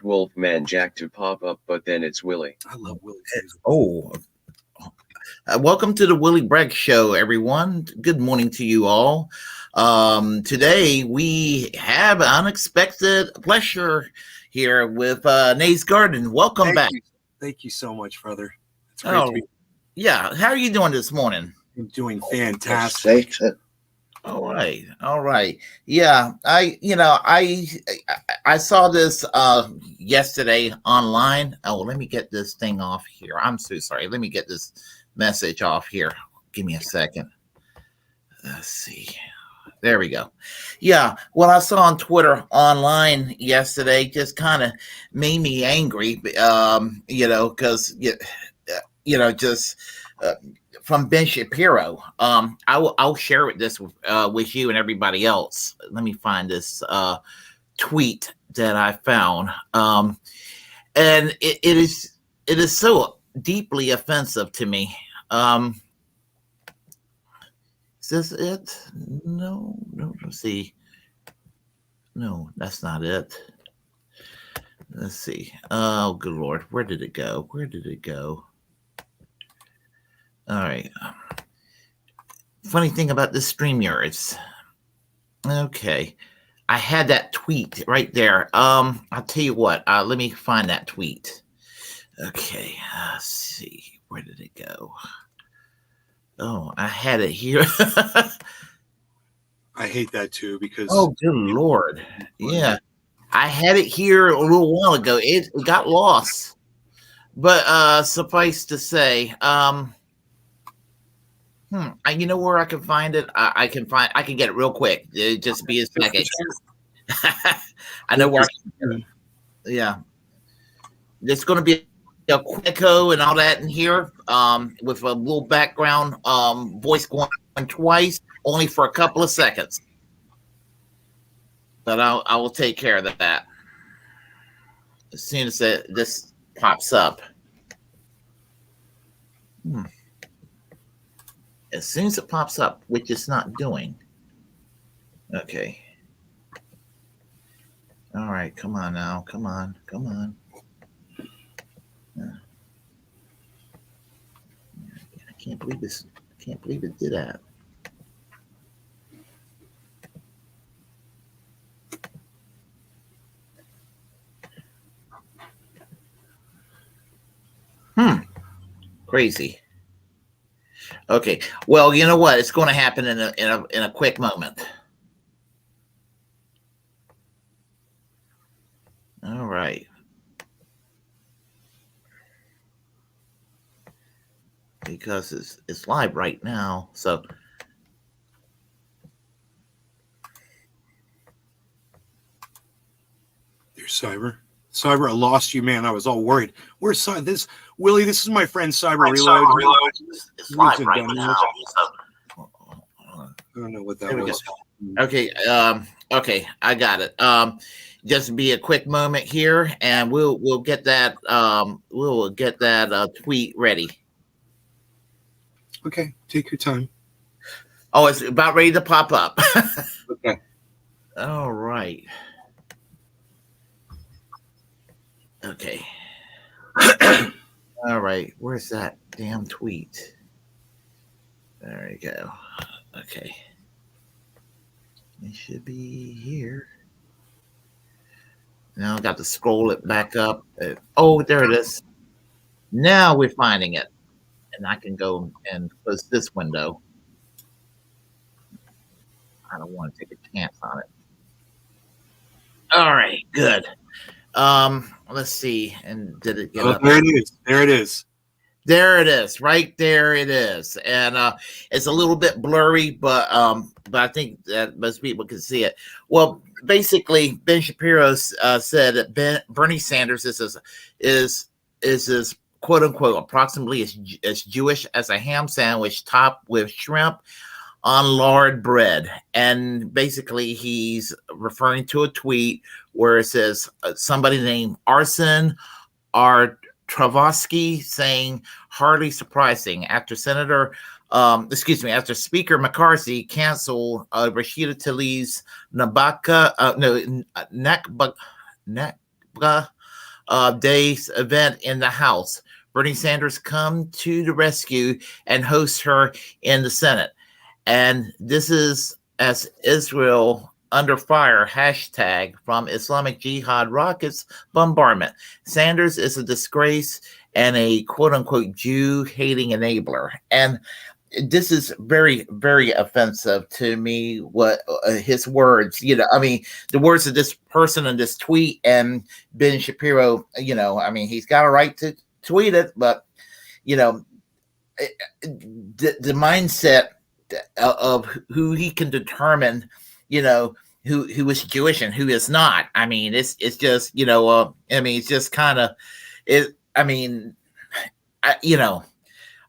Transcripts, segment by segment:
Wolfman Jack to pop up, but then it's Willy. I love Willy. Welcome to the Willy Bragg Show, everyone. Good morning to you all. Today we have an unexpected pleasure here with Nate's Garden. Welcome back. Thank you so much, brother. It's great to be. Yeah, how are you doing this morning? I'm doing fantastic. All right. Yeah, I saw this yesterday online. Oh, let me get this thing off here. I'm so sorry. Let me get this message off here. Give me a second. Let's see. There we go. Yeah, what I saw on Twitter online yesterday just kind of made me angry. Because just. From Ben Shapiro. I'll share this with you and everybody else. Let me find this tweet that I found. And it is so deeply offensive to me. Is this it? No, let's see. No, that's not it. Let's see. Oh, good Lord. Where did it go? All right. Funny thing about this StreamYards. Okay. I had that tweet right there. I'll tell you what. Let me find that tweet. Okay. Let's see. Where did it go? Oh, I had it here. I hate that too because. Oh, good Lord. Yeah. I had it here a little while ago. It got lost. But suffice to say, you know where I can find it? I can get it real quick. It just be a second. I know where I can get it. Yeah. There's going to be a quick echo and all that in here with a little background voice going twice, only for a couple of seconds. But I will take care of that as soon as this pops up. As soon as it pops up, which it's not doing. Okay. All right, come on now. Come on. I can't believe this. I can't believe it did that. Crazy. Okay. Well, you know what? It's going to happen in a quick moment. All right. Because it's live right now. So there's Cyber. Cyber, I lost you, man. I was all worried. Where's Cyber? This Willie, this is my friend Cyber Reload. It's live right now. I don't know what that was. Okay. Okay, I got it. Just be a quick moment here, and we'll get that tweet ready. Okay, take your time. Oh, it's about ready to pop up. Okay. All right. Okay. All right. Where's that damn tweet? There we go. Okay. It should be here. Now I got to scroll it back up. Oh, there it is. Now we're finding it. And I can go and close this window. I don't want to take a chance on it. All right, good. Let's see. And did it get up? There it is. There it is. There it is. Right there it is. And it's a little bit blurry, but I think that most people can see it. Well, basically, Ben Shapiro said that Bernie Sanders is as quote unquote approximately as Jewish as a ham sandwich topped with shrimp on lard bread. And basically he's referring to a tweet where it says somebody named Arsen Travasky saying, hardly surprising after after Speaker McCarthy canceled Rashida Tlaib's Nakba day's event in the House. Bernie Sanders come to the rescue and hosts her in the Senate. And this is as Israel under fire hashtag from Islamic Jihad rockets bombardment. Sanders is a disgrace and a quote unquote Jew hating enabler. And this is very, very offensive to me. What his words, I mean, the words of this person in this tweet, and Ben Shapiro, I mean, he's got a right to tweet it, but the mindset of who he can determine, who is Jewish and who is not. I mean, it's just, I mean, it's just kind of it. I mean,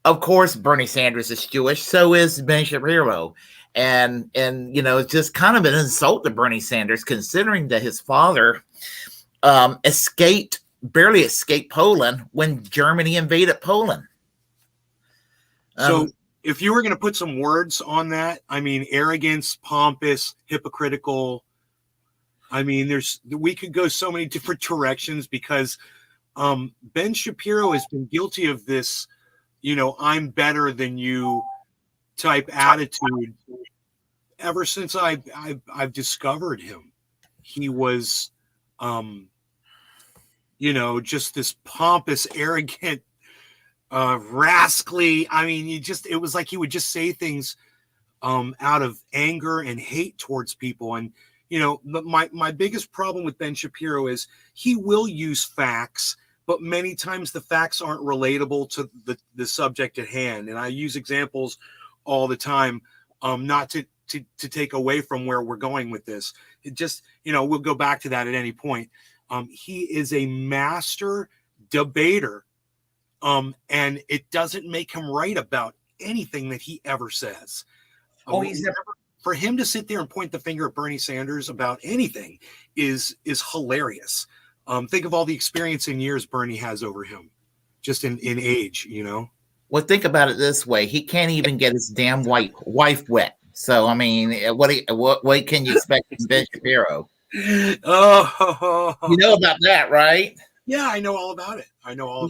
of course, Bernie Sanders is Jewish. So is Ben Shapiro. And it's just kind of an insult to Bernie Sanders, considering that his father barely escaped Poland when Germany invaded Poland. So if you were going to put some words on that, I mean, arrogance, pompous, hypocritical. I mean, we could go so many different directions, because Ben Shapiro has been guilty of this, I'm better than you type attitude ever since I've discovered him. He was, just this pompous, arrogant, rascally. I mean, it was like he would just say things out of anger and hate towards people. And, my biggest problem with Ben Shapiro is he will use facts, but many times the facts aren't relatable to the subject at hand. And I use examples all the time, not to take away from where we're going with this. It just, we'll go back to that at any point. He is a master debater, and it doesn't make him right about anything that he ever says. For him to sit there and point the finger at Bernie Sanders about anything is hilarious. Think of all the experience in years Bernie has over him, just in age, Well, think about it this way: he can't even get his damn wife wet. So, I mean, what can you expect from Ben Shapiro? Oh, you know about that, right? Yeah, I know all about it. I know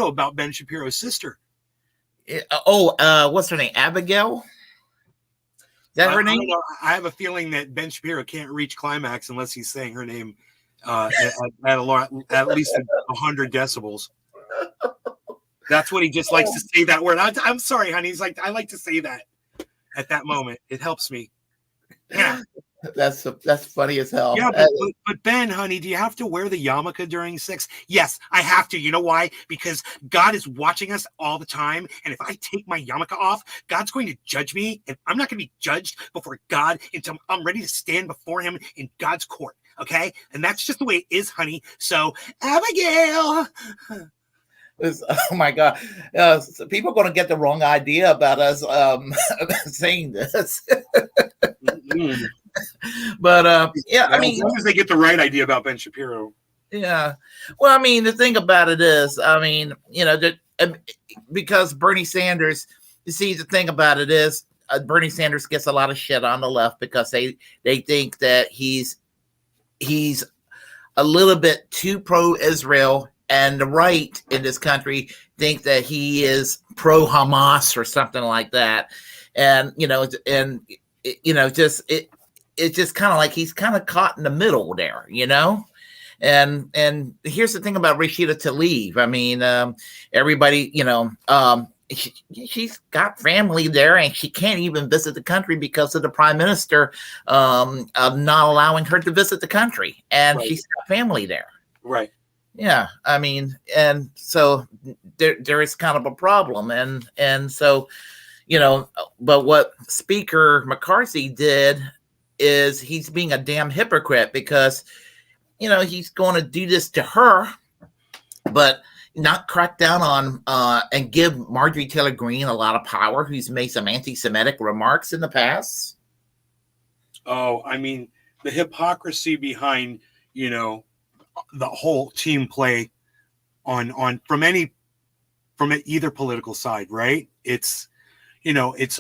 about Ben Shapiro's sister. What's her name? Abigail? Is that her name? I have a feeling that Ben Shapiro can't reach climax unless he's saying her name at least 100 decibels. That's what he just likes to say that word. I'm sorry, honey. He's like, I like to say that at that moment. It helps me. Yeah. That's funny as hell. Yeah, but Ben, honey, do you have to wear the yarmulke during sex? Yes, I have to. You know why? Because God is watching us all the time, and if I take my yarmulke off, God's going to judge me, and I'm not going to be judged before God until I'm ready to stand before him in God's court, okay? And that's just the way it is, honey. So, Abigail... Oh my God! So people are going to get the wrong idea about us saying this. Mm-hmm. But yeah, I mean, as long as they get the right idea about Ben Shapiro. Yeah. Well, I mean, the thing about it is, I mean, because Bernie Sanders, you see, the thing about it is, Bernie Sanders gets a lot of shit on the left because they think that he's a little bit too pro-Israel. And the right in this country think that he is pro-Hamas or something like that, and it's just kind of like he's kind of caught in the middle there, And here's the thing about Rashida Tlaib. I mean, everybody, she's got family there, and she can't even visit the country because of the prime minister not allowing her to visit the country, and she's got family there, right? Yeah, I mean, and so there is kind of a problem, and so, but what Speaker McCarthy did is he's being a damn hypocrite because, he's going to do this to her, but not crack down on and give Marjorie Taylor Greene a lot of power, who's made some anti-Semitic remarks in the past. Oh, I mean, the hypocrisy behind, the whole team play on from either political side, right? It's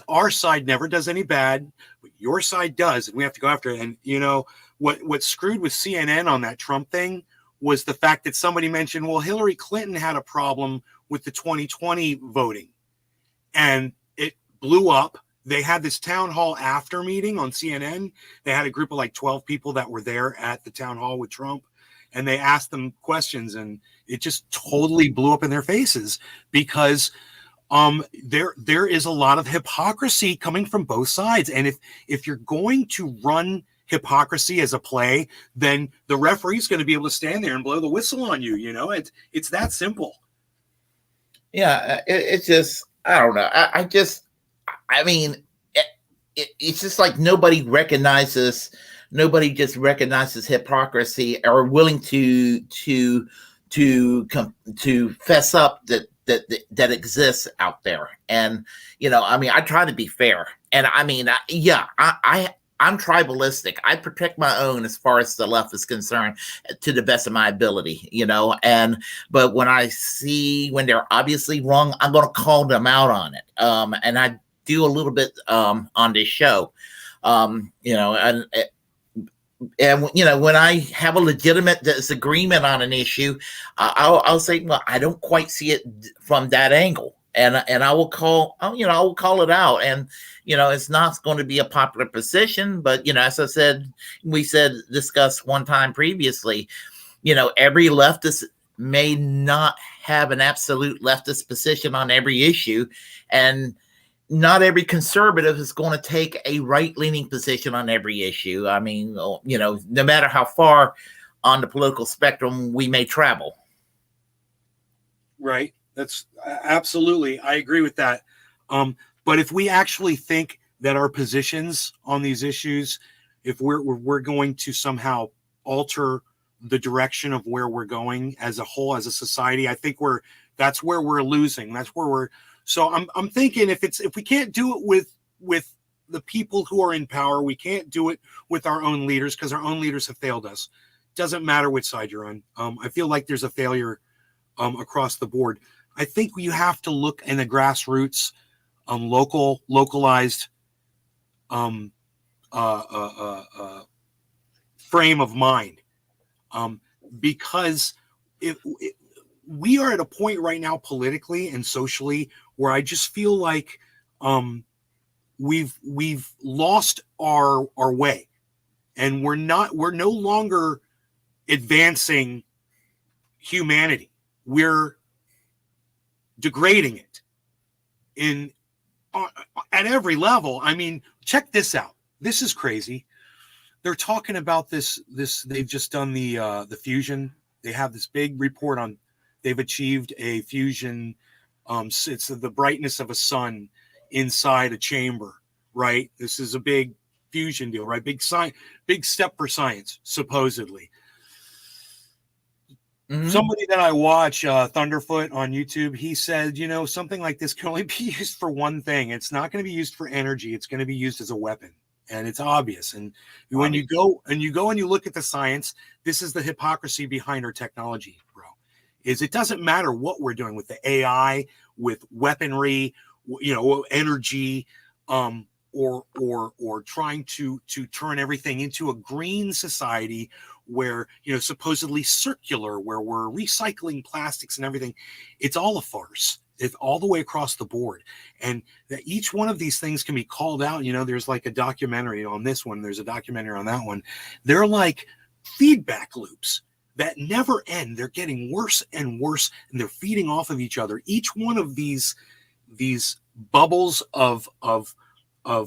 our side never does any bad, but your side does, and we have to go after it. And what screwed with CNN on that Trump thing was the fact that somebody mentioned, well, Hillary Clinton had a problem with the 2020 voting, and it blew up. They had this town hall after meeting on CNN. They had a group of like 12 people that were there at the town hall with Trump, and they asked them questions, and it just totally blew up in their faces because there is a lot of hypocrisy coming from both sides. And if you're going to run hypocrisy as a play, then the referee's going to be able to stand there and blow the whistle on you. You know, it's that simple. Yeah, it's just, I don't know. I mean, it's just like nobody just recognizes hypocrisy or willing to fess up that exists out there. And, you know, I mean, I try to be fair. And I mean, I'm tribalistic. I protect my own as far as the left is concerned to the best of my ability, you know, but when I see when they're obviously wrong, I'm going to call them out on it. And I do a little bit on this show, you know, and you know, when I have a legitimate disagreement on an issue, I'll say, well, I don't quite see it from that angle. And I will call it out. And, you know, it's not going to be a popular position, but, you know, as I said, discussed one time previously, you know, every leftist may not have an absolute leftist position on every issue. And not every conservative is going to take a right-leaning position on every issue. I mean, you know, no matter how far on the political spectrum we may travel. Right. That's absolutely, I agree with that. But if we actually think that our positions on these issues, if we're going to somehow alter the direction of where we're going as a whole, as a society, I think that's where we're losing. So I'm thinking if we can't do it with the people who are in power, we can't do it with our own leaders because our own leaders have failed us. Doesn't matter which side you're on. I feel like there's a failure across the board. I think you have to look in the grassroots, localized frame of mind, because we are at a point right now politically and socially where I just feel like we've lost our way, and we're no longer advancing humanity. We're degrading it at every level. I mean, check this out. This is crazy. They're talking about this. They've just done the fusion. They have this big report on. They've achieved a fusion. It's the brightness of a sun inside a chamber. Right. This is a big fusion deal. Right. Big step for science, supposedly. Mm-hmm. Somebody that I watch, Thunderfoot on YouTube, he said, you know, something like this can only be used for one thing. It's not going to be used for energy. It's going to be used as a weapon. And it's obvious. And when you go and you look at the science, this is the hypocrisy behind our technology, bro. Is it doesn't matter what we're doing with the AI, with weaponry, you know, energy, or trying to turn everything into a green society where, you know, supposedly circular, where we're recycling plastics and everything. It's all a farce. It's all the way across the board. And that each one of these things can be called out. You know, there's like a documentary on this one. There's a documentary on that one. They're like feedback loops that never end. They're getting worse and worse, and they're feeding off of each other. Each one of these bubbles of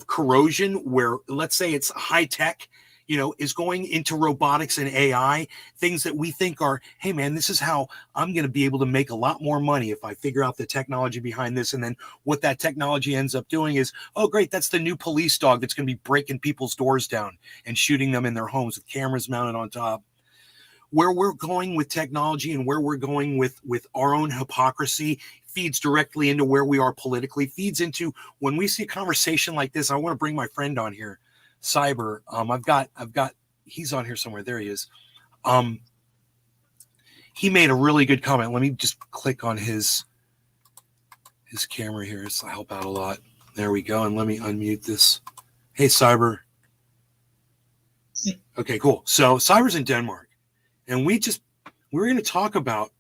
corrosion, where let's say it's high tech, you know, is going into robotics and AI, things that we think are, hey man, this is how I'm going to be able to make a lot more money if I figure out the technology behind this. And then what that technology ends up doing is, oh great, that's the new police dog that's going to be breaking people's doors down and shooting them in their homes with cameras mounted on top. Where we're going with technology and where we're going with our own hypocrisy feeds directly into where we are politically, feeds into when we see a conversation like this. I want to bring my friend on here, Cyber. I've got he's on here somewhere. There he is. He made a really good comment. Let me just click on his camera here. It's help out a lot. There we go. And let me unmute this. Hey, Cyber. Okay, cool. So Cyber's in Denmark, and we we're going to talk about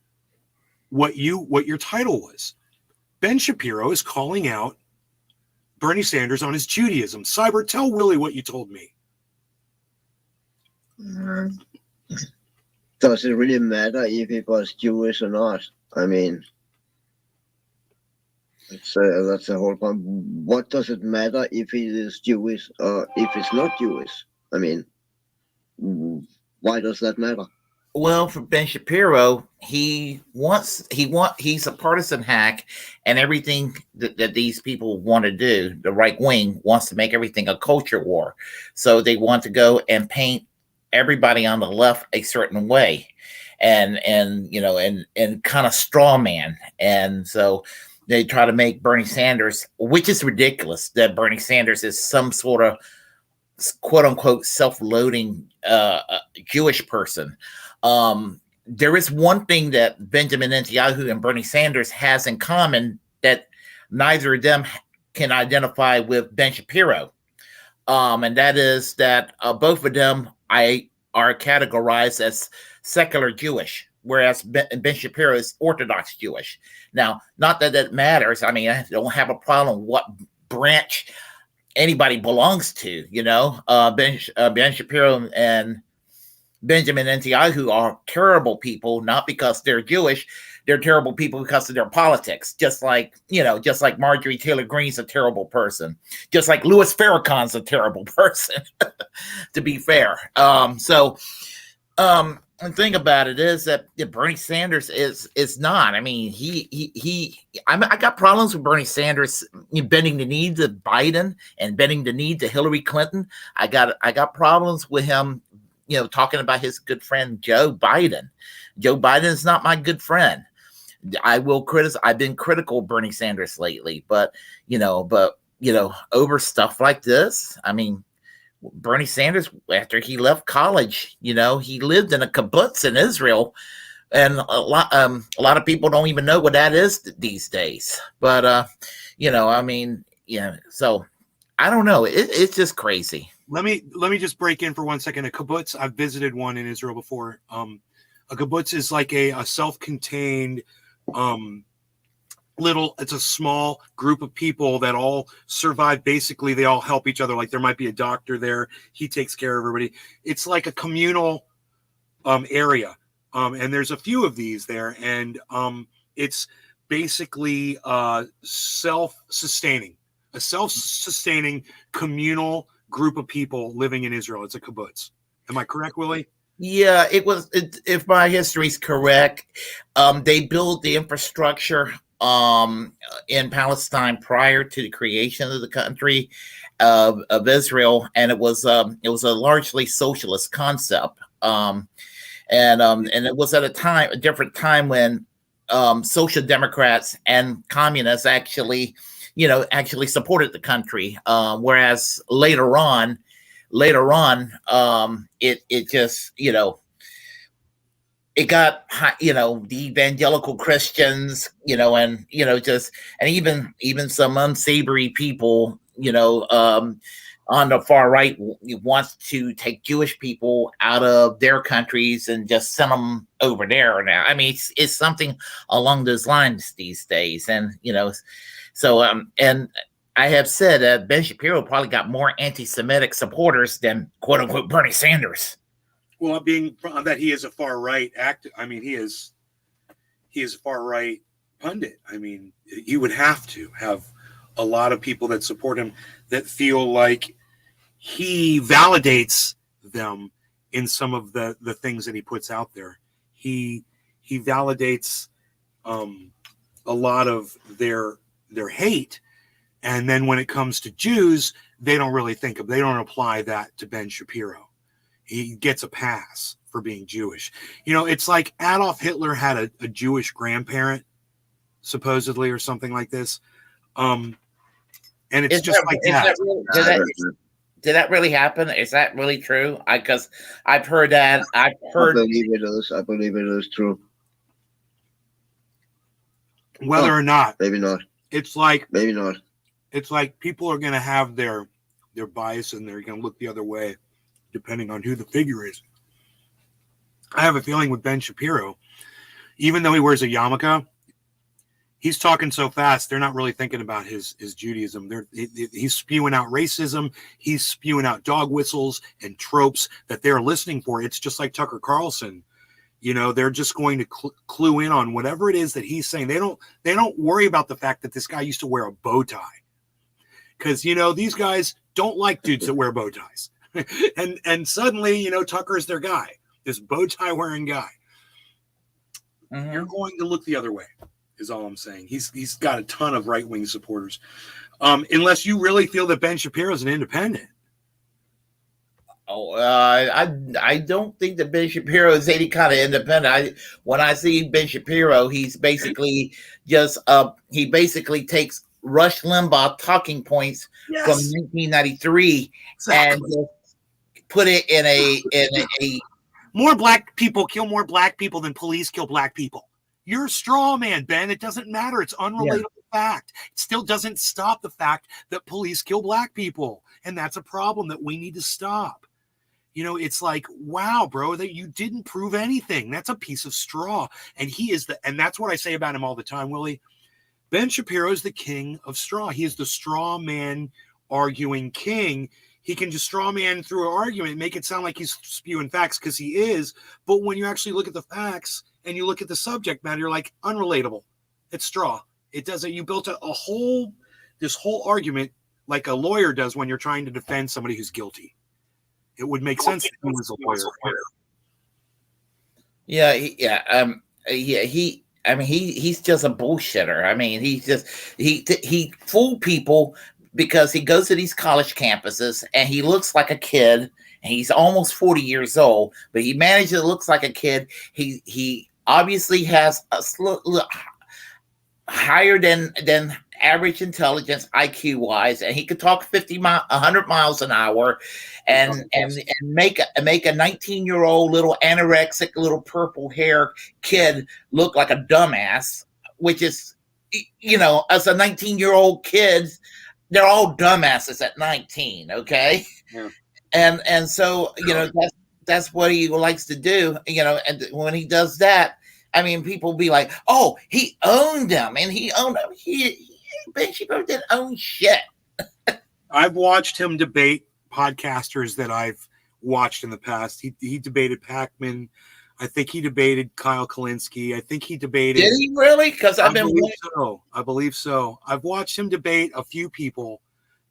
what your title was. Ben Shapiro is calling out Bernie Sanders on his Judaism. Cyber, tell Willie what you told me. Does it really matter if it was Jewish or not? I mean, that's the whole point. What does it matter if it is Jewish or if it's not Jewish? I mean, why does that matter? Well, for Ben Shapiro, he's a partisan hack, and everything that these people want to do, the right wing wants to make everything a culture war. So they want to go and paint everybody on the left a certain way, and kind of straw man. And so they try to make Bernie Sanders, which is ridiculous, that Bernie Sanders is some sort of quote unquote self-loathing Jewish person. There is one thing that Benjamin Netanyahu and Bernie Sanders has in common that neither of them can identify with Ben Shapiro. And that is that both of them are categorized as secular Jewish, whereas Ben Shapiro is Orthodox Jewish. Now, not that that matters. I mean, I don't have a problem what branch anybody belongs to. Ben Shapiro and Benjamin Netanyahu are terrible people, not because they're Jewish. They're terrible people because of their politics. Just like Marjorie Taylor Greene's a terrible person. Just like Louis Farrakhan's a terrible person, to be fair. The thing about it is that Bernie Sanders is not. I mean, I got problems with Bernie Sanders bending the knee to Biden and bending the knee to Hillary Clinton. I got problems with him, talking about his good friend Joe Biden. Joe Biden is not my good friend. I've been critical of Bernie Sanders lately, but over stuff like this, I mean, Bernie Sanders, after he left college, he lived in a kibbutz in Israel, and a lot of people don't even know what that is these days. But so I don't know. It's just crazy. Let me just break in for 1 second. A kibbutz, I've visited one in Israel before. A kibbutz is like a self-contained it's a small group of people that all survive. Basically, they all help each other. Like there might be a doctor there. He takes care of everybody. It's like a communal area. And there's a few of these there. And it's basically self-sustaining communal group of people living in Israel. It's a kibbutz. Am I correct, Willie? Yeah, if my history is correct, they built the infrastructure in Palestine prior to the creation of the country of Israel, and it was a largely socialist concept, and it was at a different time when social democrats and communists actually supported the country, whereas later on, it just it got the evangelical Christians, and even some unsavory people, on the far right wants to take Jewish people out of their countries and just send them over there now. I mean, it's something along those lines these days, and and I have said that Ben Shapiro probably got more anti-Semitic supporters than "quote unquote" Bernie Sanders. Well, being that he is a far right I mean, he is a far right pundit. I mean, he would have to have a lot of people that support him that feel like he validates them in some of the things that he puts out there. He validates a lot of their hate, and then when it comes to Jews, they don't apply that to Ben Shapiro. He gets a pass for being Jewish. It's like Adolf Hitler had a Jewish grandparent, supposedly, or something like this. And it's just like that. Did that really happen? Is that really true? Because I've heard that. I believe it is. I believe it is true. Whether or not. Maybe not. It's like. Maybe not. It's like people are going to have their bias and they're going to look the other way, depending on who the figure is. I have a feeling with Ben Shapiro, even though he wears a yarmulke, he's talking so fast, they're not really thinking about his Judaism. He's spewing out racism. He's spewing out dog whistles and tropes that they're listening for. It's just like Tucker Carlson. You know, they're just going to clue in on whatever it is that he's saying. They don't worry about the fact that this guy used to wear a bow tie. Because, you know, these guys don't like dudes that wear bow ties. and suddenly, you know, Tucker's their guy, this bow tie wearing guy. Mm-hmm. You're going to look the other way, is all I'm saying. He's got a ton of right-wing supporters. Unless you really feel that Ben Shapiro is an independent. Oh, I don't think that Ben Shapiro is any kind of independent. When I see Ben Shapiro, he's basically just he basically takes Rush Limbaugh talking points from 1993 and put it in a more black people kill more black people than police kill black people. You're a straw man, Ben. It doesn't matter. It's unrelatable fact. It still doesn't stop the fact that police kill black people, and that's a problem that we need to stop. You know, it's like, wow, bro, that you didn't prove anything. That's a piece of straw. And and that's what I say about him all the time, Willie. Ben Shapiro is the king of straw. He is the straw man arguing king. He can just straw man through an argument, make it sound like he's spewing facts because he is. But when you actually look at the facts and you look at the subject matter, you're like, unrelatable. It's straw. It doesn't. You built this whole argument like a lawyer does when you're trying to defend somebody who's guilty. It would make sense if he was a lawyer. He's just a bullshitter. I mean, he fooled people because he goes to these college campuses and he looks like a kid, and he's almost 40 years old, but he manages to look like a kid. He obviously has a higher than average intelligence IQ wise, and he could talk 100 miles an hour and make a 19-year-old little anorexic little purple hair kid look like a dumbass, which is, you know, as a 19-year-old kid, they're all dumbasses at 19. Okay. Yeah. And so, you know, that's what he likes to do, you know, and when he does that, I mean, people be like, oh, he owned them, and he owned them. Ben Shapiro didn't own shit. I've watched him debate podcasters that I've watched in the past. He debated Pacman. I think he debated Kyle Kalinske. I think he debated. Did he really? Because I believe so. I've watched him debate a few people,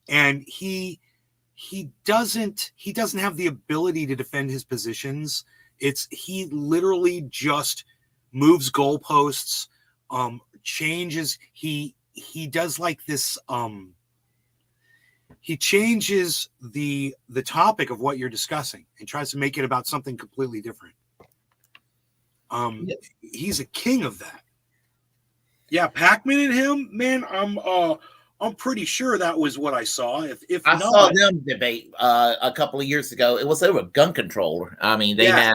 and he doesn't have the ability to defend his positions. He literally just moves goalposts, changes. He does like this. He changes the topic of what you're discussing and tries to make it about something completely different. He's a king of that. Yeah, Pacman and him, man. I'm pretty sure that was what I saw. If I saw them debate a couple of years ago, it was over gun control. I mean, they had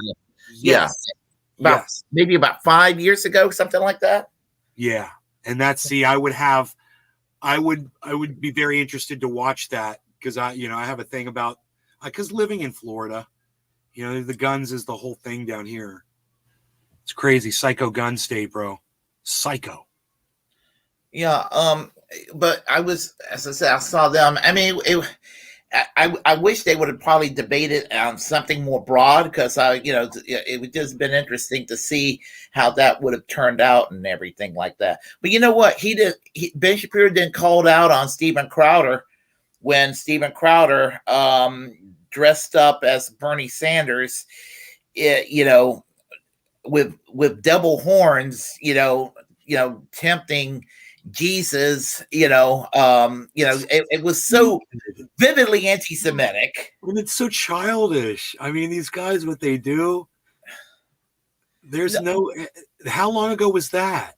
maybe about 5 years ago, something like that. Yeah. And I would be very interested to watch that because I have a thing about, because living in Florida, you know, the guns is the whole thing down here. It's crazy. Psycho gun state, bro. Psycho. Yeah. But as I said, I saw them. I mean, I wish they would have probably debated on something more broad, because it would just been interesting to see how that would have turned out and everything like that. But you know what? Ben Shapiro didn't call it out on Steven Crowder when Steven Crowder dressed up as Bernie Sanders, with double horns, tempting Jesus, it was so vividly anti-Semitic. And it's so childish. I mean, these guys, what they do, how long ago was that?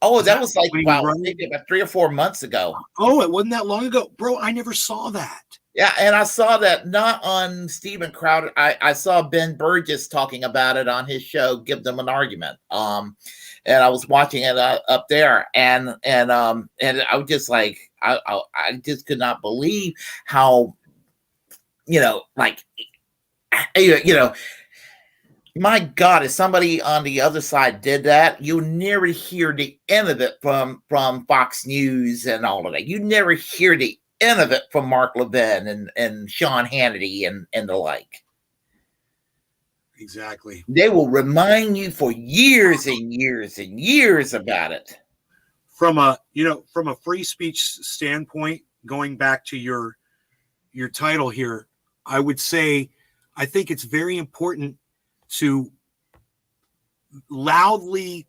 Oh, that was like maybe about 3 or 4 months ago. Oh, it wasn't that long ago. Bro, I never saw that. Yeah, and I saw that not on Steven Crowder. I saw Ben Burgess talking about it on his show, Give Them an Argument. And I was watching it up there, and I was just like, I just could not believe how, My God, if somebody on the other side did that, you never hear the end of it from Fox News and all of that. You never hear the end of it from Mark Levin and Sean Hannity and the like. Exactly. They will remind you for years and years and years about it. From a free speech standpoint, going back to your title here, I would say I think it's very important to loudly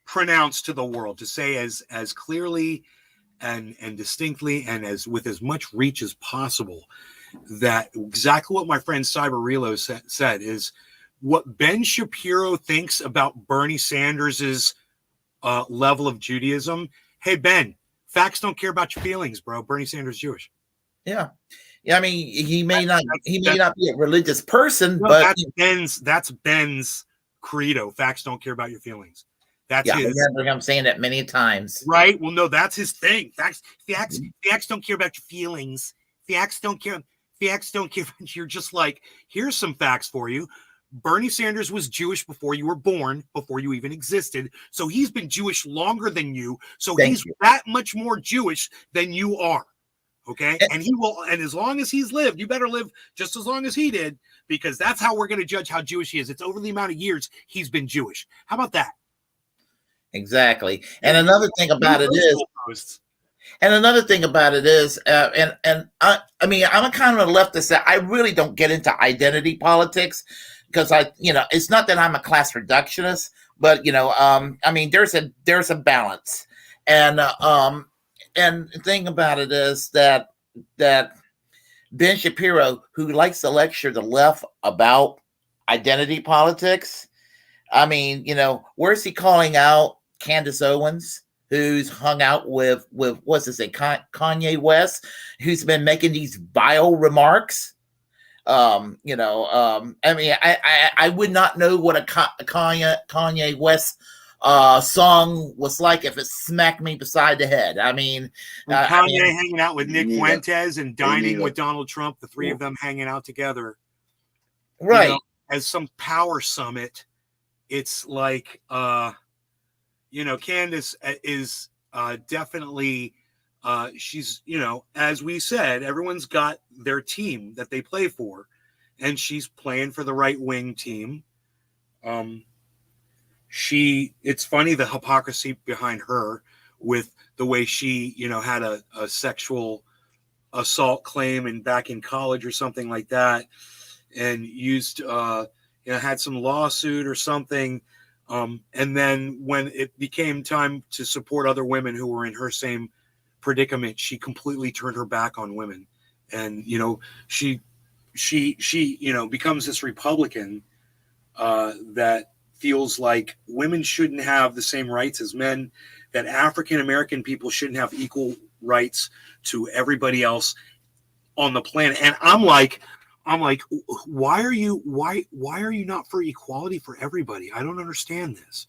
pronounce to the world, to say as clearly and distinctly and as with as much reach as possible, that exactly what my friend Cyber Relo said is what Ben Shapiro thinks about Bernie Sanders's level of Judaism. Hey, Ben, facts don't care about your feelings, bro. Bernie Sanders is Jewish. Yeah. Yeah, I mean, he may not be a religious person, no, but that's Ben's credo. Facts don't care about your feelings. That's his. I remember him saying that many times. Right. Well, no, that's his thing. Facts don't care about your feelings. Facts don't care. You're just like, here's some facts for you. Bernie Sanders was Jewish before you were born, before you even existed. So he's been Jewish longer than you. So he's that much more Jewish than you are. Okay. And he will. And as long as he's lived, you better live just as long as he did, because that's how we're going to judge how Jewish he is. It's over the amount of years he's been Jewish. How about that? Exactly. And another thing about it is, I mean, I'm a kind of a leftist that I really don't get into identity politics, because it's not that I'm a class reductionist, but I mean, there's a balance, and the thing about it is that Ben Shapiro, who likes to lecture the left about identity politics, I mean, where's he calling out Candace Owens, who's hung out with what's his name, Kanye West, who's been making these vile remarks? I mean, I would not know what a Kanye West song was like if it smacked me beside the head. I mean, Kanye hanging out with Nick Fuentes and dining with Donald Trump, the three of them hanging out together, right? As some power summit. It's like, Candace is definitely, she's, as we said, everyone's got their team that they play for, and she's playing for the right wing team. It's funny, the hypocrisy behind her with the way she, had a sexual assault claim and back in college or something like that, and used, had some lawsuit or something. And then when it became time to support other women who were in her same predicament, she completely turned her back on women. And, she becomes this Republican that feels like women shouldn't have the same rights as men, that African-American people shouldn't have equal rights to everybody else on the planet. And I'm like, why are you not for equality for everybody? I don't understand this.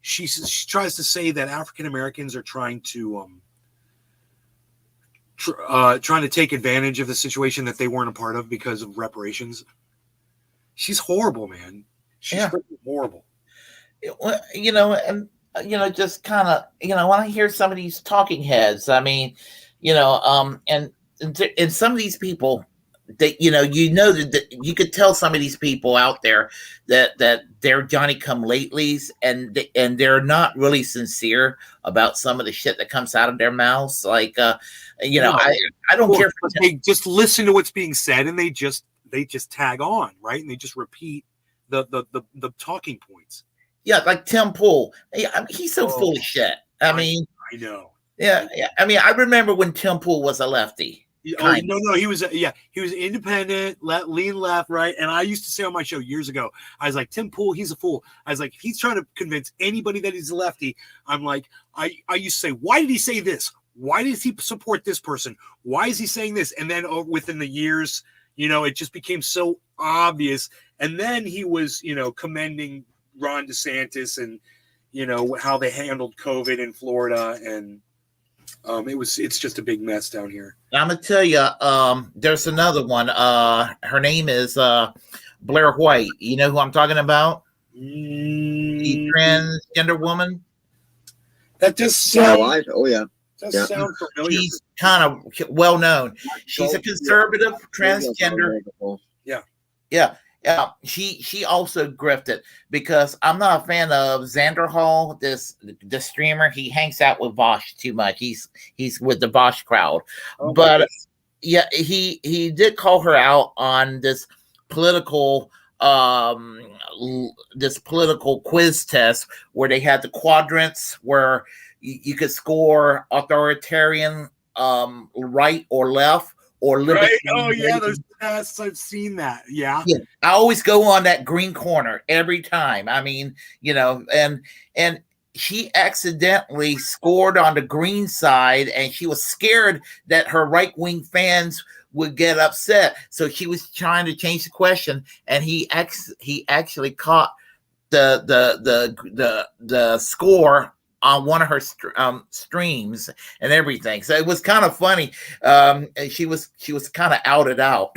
She tries to say that African Americans are trying to take advantage of the situation that they weren't a part of because of reparations. She's horrible, man. She's freaking horrible. Just kind of, when I hear some of these talking heads, I mean, and some of these people, that that you could tell some of these people out there that they're Johnny come latelys, and they're not really sincere about some of the shit that comes out of their mouths. Like, I don't care. They just listen to what's being said, and they just tag on, right? And they just repeat the talking points. Yeah, like Tim Pool. He's so full of shit. I mean, I know. Yeah. I mean, I remember when Tim Pool was a lefty. No, he was independent, lean left, right? And I used to say on my show years ago, I was like, Tim Pool, he's a fool. I was like, if he's trying to convince anybody that he's a lefty, I'm like, I used to say, why did he say this? Why does he support this person? Why is he saying this? And then within the years, it just became so obvious. And then he was, commending Ron DeSantis and, how they handled COVID in Florida. And it's just a big mess down here. I'm gonna tell you, there's another one. Her name is Blair White. You know who I'm talking about? The transgender woman. That just Yeah, sounds, right. Oh yeah. Yeah. sound familiar. She's kind of well known. She's a conservative transgender. Yeah. Yeah. She also grifted because I'm not a fan of Xander Hall, the streamer. He hangs out with Vosh too much. He's with the Vosh crowd. But yeah, he did call her out on this political quiz test where they had the quadrants where you could score authoritarian, right or left or libertarian. Right? Oh yeah, those tests, I've seen that. Yeah. I always go on that green corner every time. I mean, and she accidentally scored on the green side, and she was scared that her right-wing fans would get upset. So she was trying to change the question, and he actually caught the score on one of her streams and everything. So it was kind of funny. She was kind of outed out.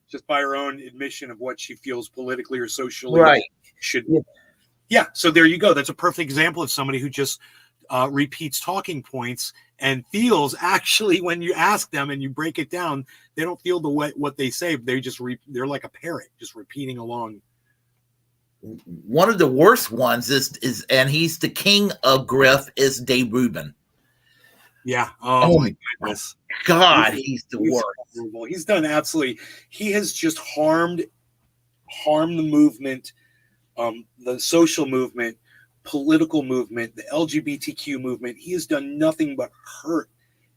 Just by her own admission of what she feels politically or socially right should. Yeah. So there you go. That's a perfect example of somebody who just repeats talking points and feels actually when you ask them and you break it down, they don't feel what they say. They just they're like a parrot, just repeating along. One of the worst ones is and he's the king of griff, is Dave Rubin. Yeah. Oh my goodness. God, he's the worst. Horrible. He's done absolutely. He has just harmed the movement, the social movement, political movement, the LGBTQ movement. He has done nothing but hurt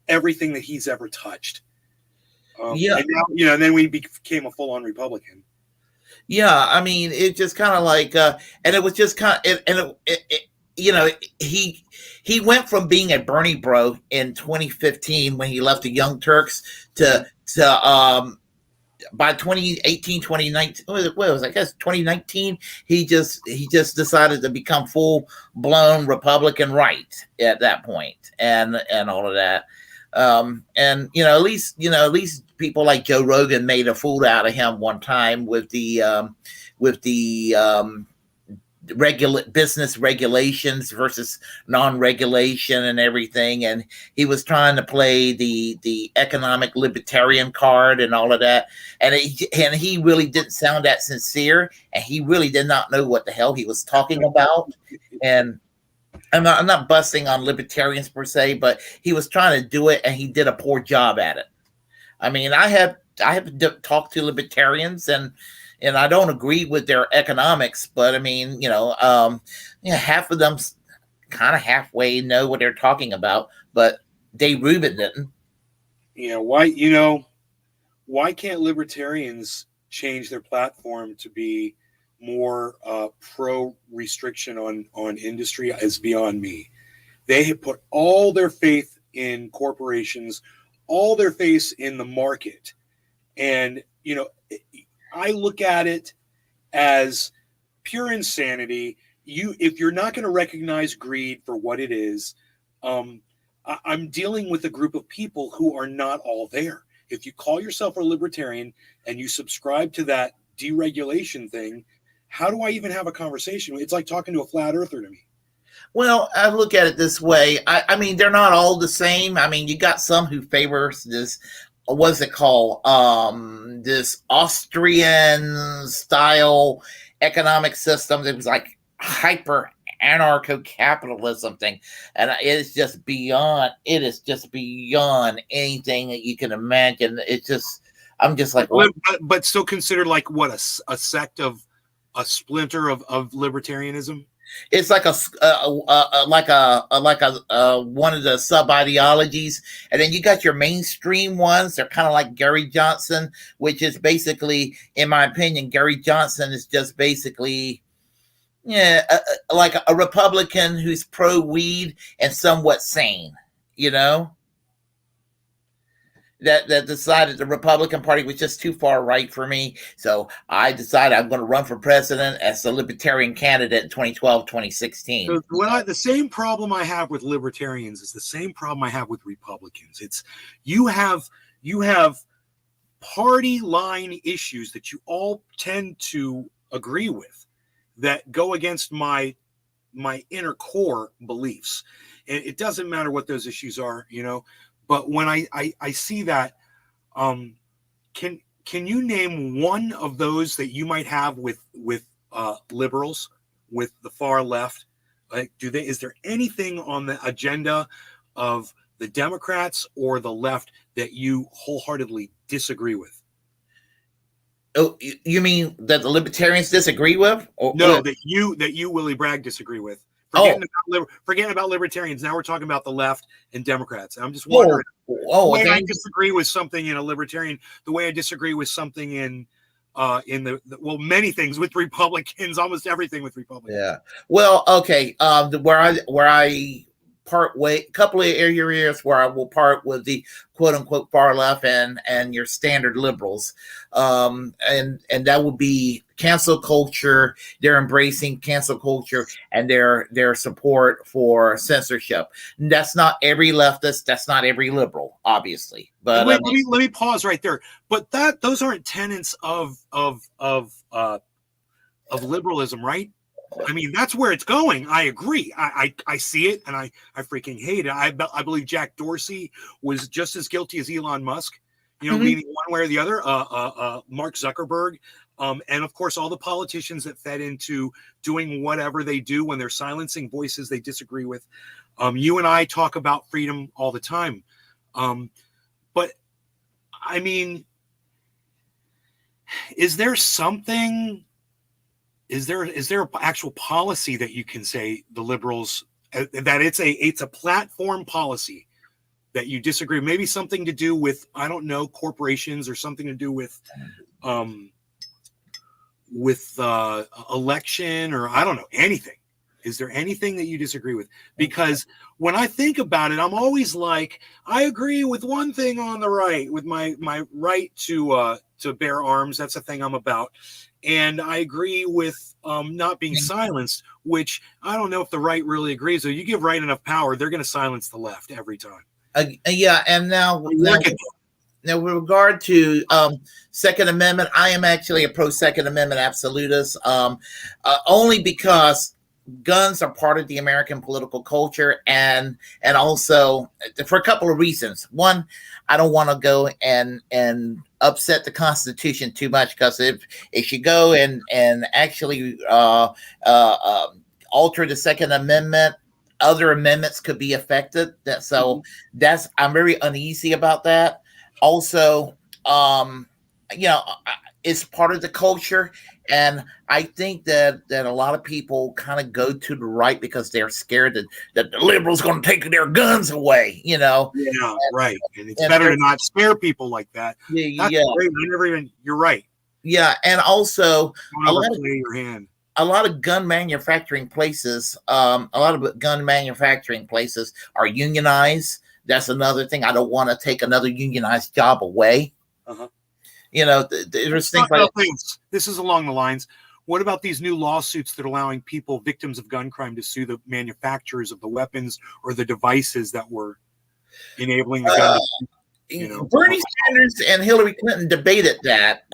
everything that he's ever touched. And now, and then we became a full-on Republican. Yeah, I mean, it just kind of like, and it was just kind of, he went from being a Bernie bro in 2015 when he left the Young Turks to by 2018, 2019, what was I guess 2019, he just decided to become full blown Republican right at that point, and all of that. And at least people like Joe Rogan made a fool out of him one time with the business regulations versus non-regulation and everything, and he was trying to play the economic libertarian card and all of that, and he really didn't sound that sincere, and he really did not know what the hell he was talking about. And I'm not busting on libertarians per se, but he was trying to do it, and he did a poor job at it. I mean, I have talked to libertarians, and I don't agree with their economics, but I mean, half of them kind of halfway know what they're talking about, but Dave Rubin didn't. Why can't libertarians change their platform to be more pro restriction on industry is beyond me. They have put all their faith in corporations, all their faith in the market. And, I look at it as pure insanity. If you're not going to recognize greed for what it is, I'm dealing with a group of people who are not all there. If you call yourself a libertarian and you subscribe to that deregulation thing, how do I even have a conversation? It's like talking to a flat earther to me. Well, I look at it this way. I mean, they're not all the same. I mean, you got some who favors this, what's it called? This Austrian style economic system that was like hyper anarcho-capitalism thing. And it is just beyond anything that you can imagine. I'm just like, what? But still considered like what, a sect of a splinter of libertarianism? It's like one of the sub ideologies, and then you got your mainstream ones. They're kind of like Gary Johnson, which is basically, in my opinion, Gary Johnson is just basically, like a Republican who's pro weed and somewhat sane, that decided the Republican Party was just too far right for me. So I decided I'm going to run for president as the libertarian candidate in 2012, 2016. So the same problem I have with libertarians is the same problem I have with Republicans. It's you have party line issues that you all tend to agree with that go against my inner core beliefs. And it doesn't matter what those issues are, but when I see that, can you name one of those that you might have with liberals, with the far left? Like, is there anything on the agenda of the Democrats or the left that you wholeheartedly disagree with? Oh, you mean that the libertarians disagree with? No, that you, Willy Bragg, disagree with. Forgetting about libertarians. Now we're talking about the left and Democrats. I'm just wondering. The way I disagree with something in a libertarian, the way I disagree with something in many things with Republicans, almost everything with Republicans. Yeah. Well, okay. Where I part way, a couple of areas where I will part with the quote unquote far left and your standard liberals, and that would be cancel culture. They're embracing cancel culture and their support for censorship. And that's not every leftist. That's not every liberal, obviously. But let me pause right there. But those aren't tenets of liberalism, right? I mean, that's where it's going. I agree. I see it, and I freaking hate it. I believe Jack Dorsey was just as guilty as Elon Musk, leaning one way or the other. Mark Zuckerberg, and of course, all the politicians that fed into doing whatever they do when they're silencing voices they disagree with. You and I talk about freedom all the time, but I mean, is there something? Is there an actual policy that you can say the liberals that it's a platform policy that you disagree? Maybe something to do with, I don't know, corporations, or something to do with election, or I don't know, anything. Is there anything that you disagree with? Because when I think about it, I'm always like, I agree with one thing on the right, with my right to bear arms. That's a thing I'm about. And I agree with not being silenced, which I don't know if the right really agrees. So you give right enough power, they're going to silence the left every time. Yeah, and now with regard to Second Amendment, I am actually a pro Second Amendment absolutist, only because guns are part of the American political culture, and also for a couple of reasons. One, I don't want to go and upset the Constitution too much, because if you go and actually alter the Second Amendment, other amendments could be affected. I'm very uneasy about that. Also, it's part of the culture. And I think that a lot of people kind of go to the right because they're scared that the liberals going to take their guns away, Yeah, right. And it's better to not scare people like that. That's great. You're right. Yeah, and also a lot of gun manufacturing places, are unionized. That's another thing. I don't want to take another unionized job away. Uh-huh. There's things like this is along the lines. What about these new lawsuits that are allowing people, victims of gun crime, to sue the manufacturers of the weapons or the devices that were enabling the gun? Bernie Sanders and Hillary Clinton debated that,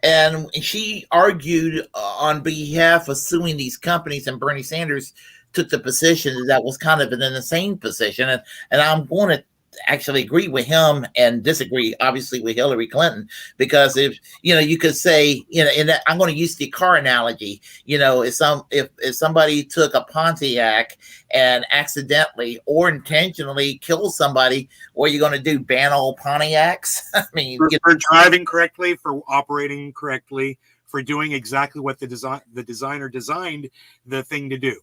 and she argued on behalf of suing these companies, and Bernie Sanders took the position that was kind of an insane position, and I'm going to actually agree with him and disagree obviously with Hillary Clinton, because if you could say, I'm going to use the car analogy, if somebody took a Pontiac and accidentally or intentionally killed somebody, what are you going to do, ban all Pontiacs? I mean, for driving correctly, for operating correctly, for doing exactly what the designer designed the thing to do.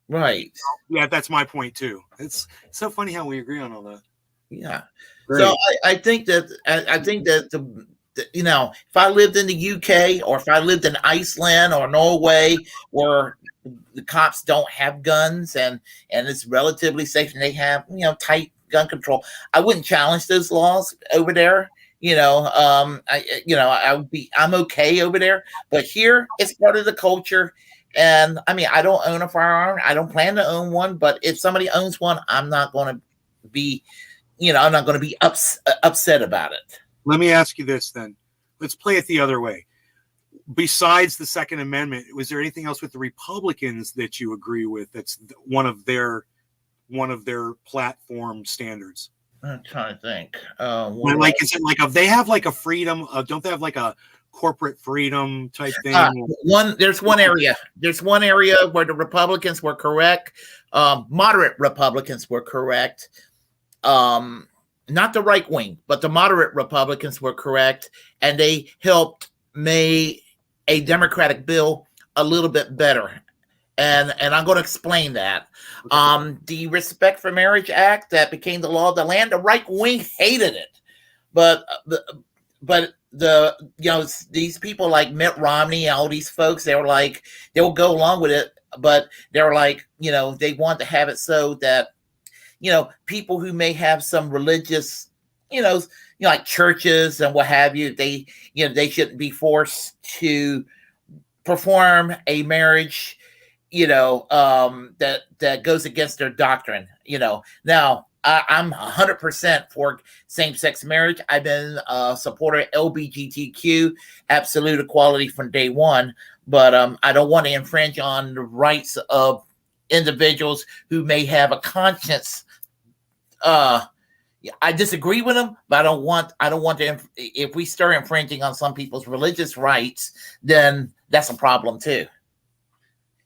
Right. Yeah, that's my point too. It's so funny how we agree on all that. Yeah. Great. So I think that if I lived in the UK, or if I lived in Iceland or Norway, where the cops don't have guns and it's relatively safe and they have tight gun control, I wouldn't challenge those laws over there. I'm okay over there, but here it's part of the culture. And I mean, I don't own a firearm. I don't plan to own one, but if somebody owns one, I'm not going to be upset about it. Let me ask you this then. Let's play it the other way. Besides the Second Amendment, was there anything else with the Republicans that you agree with? That's one of their platform standards. I'm trying to think. Is it like if they have like a freedom? Don't they have like a corporate freedom type thing? There's one area where the Republicans were correct. Moderate Republicans were correct. Not the right wing, but the moderate Republicans were correct, and they helped make a Democratic bill a little bit better. And I'm going to explain that. The Respect for Marriage Act that became the law of the land, the right wing hated it, but these people like Mitt Romney, all these folks, they were like, they'll go along with it, but they were like, they want to have it so that, people who may have some religious, like churches and what have you, they shouldn't be forced to perform a marriage, that goes against their doctrine. Now I'm 100% for same-sex marriage. I've been a supporter of LGBTQ, absolute equality from day one, but I don't want to infringe on the rights of individuals who may have a conscience. I disagree with them, but I don't want to. If we start infringing on some people's religious rights, then that's a problem too.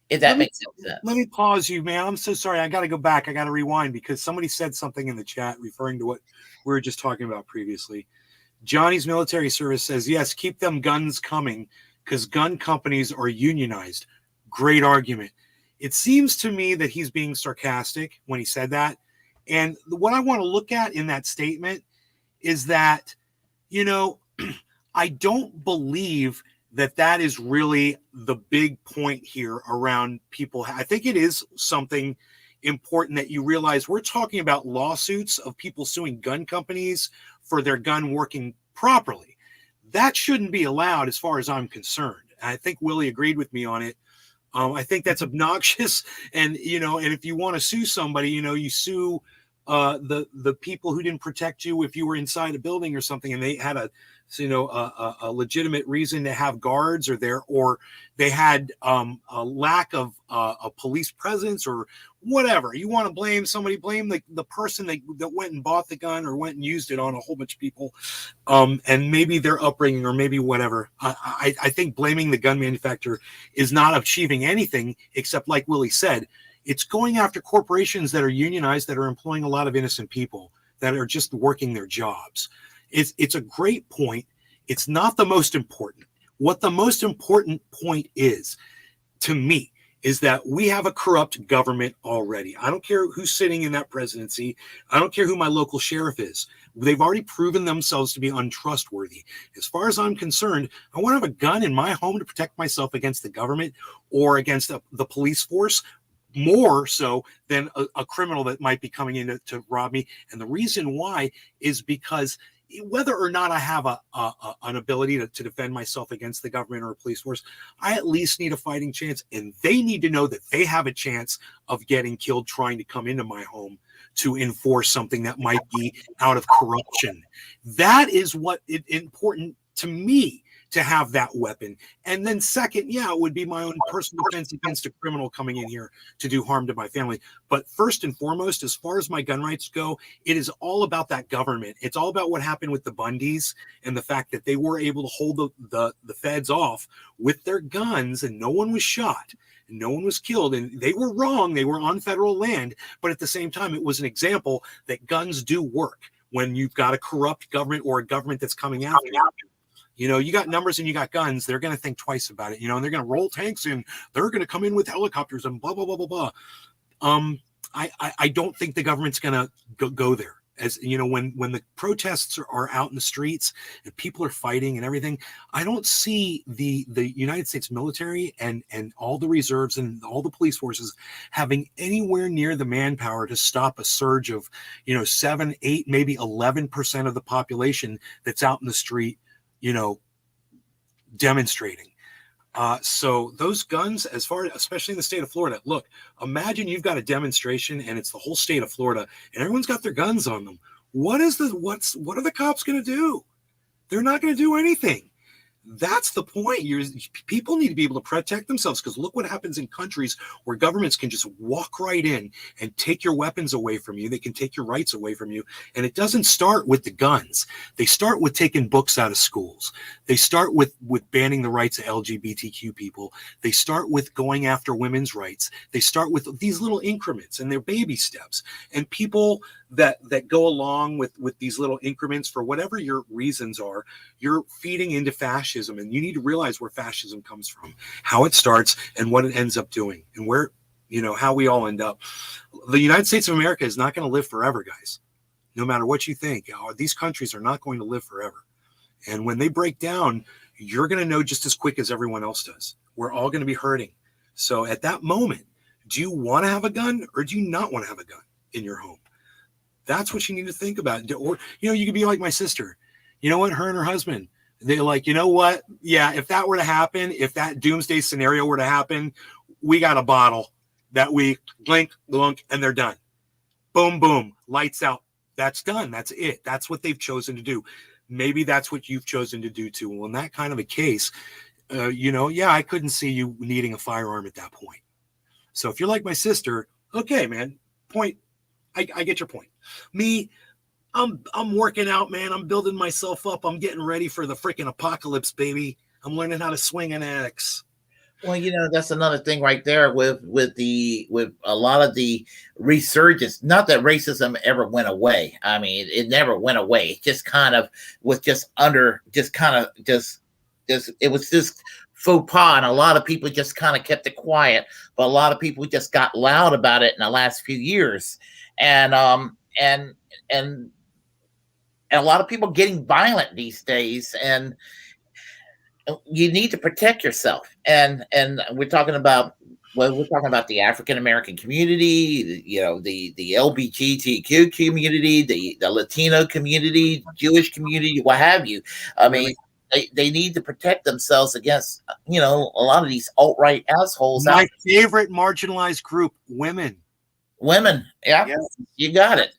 If that makes sense. Let me pause you, man. I'm so sorry. I got to go back. I got to rewind because somebody said something in the chat referring to what we were just talking about previously. Johnny's military service says, yes, keep them guns coming because gun companies are unionized. Great argument. It seems to me that he's being sarcastic when he said that. And what I want to look at in that statement is that, I don't believe that is really the big point here around people. I think it is something important that you realize we're talking about lawsuits of people suing gun companies for their gun working properly. That shouldn't be allowed as far as I'm concerned. I think Willie agreed with me on it. I think that's obnoxious. And, and if you want to sue somebody, you sue the people who didn't protect you if you were inside a building or something and they had a legitimate reason to have guards or they had a lack of a police presence or whatever. You want to blame somebody, blame the person that went and bought the gun or went and used it on a whole bunch of people, and maybe their upbringing or maybe whatever. I think blaming the gun manufacturer is not achieving anything except, like Willie said, it's going after corporations that are unionized, that are employing a lot of innocent people, that are just working their jobs. It's a great point. It's not the most important. What the most important point is, to me, is that we have a corrupt government already. I don't care who's sitting in that presidency. I don't care who my local sheriff is. They've already proven themselves to be untrustworthy. As far as I'm concerned, I want to have a gun in my home to protect myself against the government or against the police force, more so than a criminal that might be coming in to rob me. And the reason why is because whether or not I have an ability to defend myself against the government or a police force, I at least need a fighting chance, and they need to know that they have a chance of getting killed trying to come into my home to enforce something that might be out of corruption. That is what is important to me, to have that weapon. And then second, it would be my own personal defense against a criminal coming in here to do harm to my family. But first and foremost, as far as my gun rights go, it is all about that government. It's all about what happened with the Bundys and the fact that they were able to hold the feds off with their guns and no one was shot. No one was killed, and they were wrong. They were on federal land, but at the same time, it was an example that guns do work when you've got a corrupt government or a government that's coming after you. You got numbers and you got guns. They're going to think twice about it, and they're going to roll tanks in. They're going to come in with helicopters and blah, blah, blah, blah, blah. I don't think the government's going to go there. As when the protests are out in the streets and people are fighting and everything, I don't see the United States military and all the reserves and all the police forces having anywhere near the manpower to stop a surge of 7, 8, maybe 11% of the population that's out in the street demonstrating. So those guns, especially in the state of Florida, look, imagine you've got a demonstration and it's the whole state of Florida and everyone's got their guns on them. What are the cops going to do? They're not going to do anything. That's the point. People need to be able to protect themselves, because look what happens in countries where governments can just walk right in and take your weapons away from you. They can take your rights away from you. And it doesn't start with the guns. They start with taking books out of schools. They start with banning the rights of LGBTQ people. They start with going after women's rights. They start with these little increments, and they're baby steps. And people that go along with these little increments, for whatever your reasons are, you're feeding into fascism. And you need to realize where fascism comes from, how it starts, and what it ends up doing, and where, how we all end up. The United States of America is not going to live forever, guys. No matter what you think, these countries are not going to live forever. And when they break down, you're going to know just as quick as everyone else does. We're all going to be hurting. So at that moment, do you want to have a gun, or do you not want to have a gun in your home? That's what you need to think about. Or, you could be like my sister. You know what? Her and her husband, they're like, you know what? Yeah, if that were to happen, if that doomsday scenario were to happen, we got a bottle that we blink, blunk, and they're done. Boom, boom, lights out. That's done. That's it. That's what they've chosen to do. Maybe that's what you've chosen to do too. Well, in that kind of a case, I couldn't see you needing a firearm at that point. So if you're like my sister, okay, man, point. I get your point. Me, I'm working out, man. I'm building myself up. I'm getting ready for the freaking apocalypse, baby. I'm learning how to swing an axe. Well, that's another thing right there with a lot of the resurgence. Not that racism ever went away. I mean, it never went away. It just kind of was it was just faux pas, and a lot of people just kind of kept it quiet. But a lot of people just got loud about it in the last few years. And a lot of people getting violent these days, and you need to protect yourself. And we're talking about the African American community, the LGBTQ community, the Latino community, Jewish community, what have you. I mean, they need to protect themselves against a lot of these alt-right assholes. My favorite marginalized group, women. Women, yeah, yes. You got it.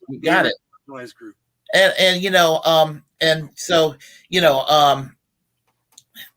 Group. And so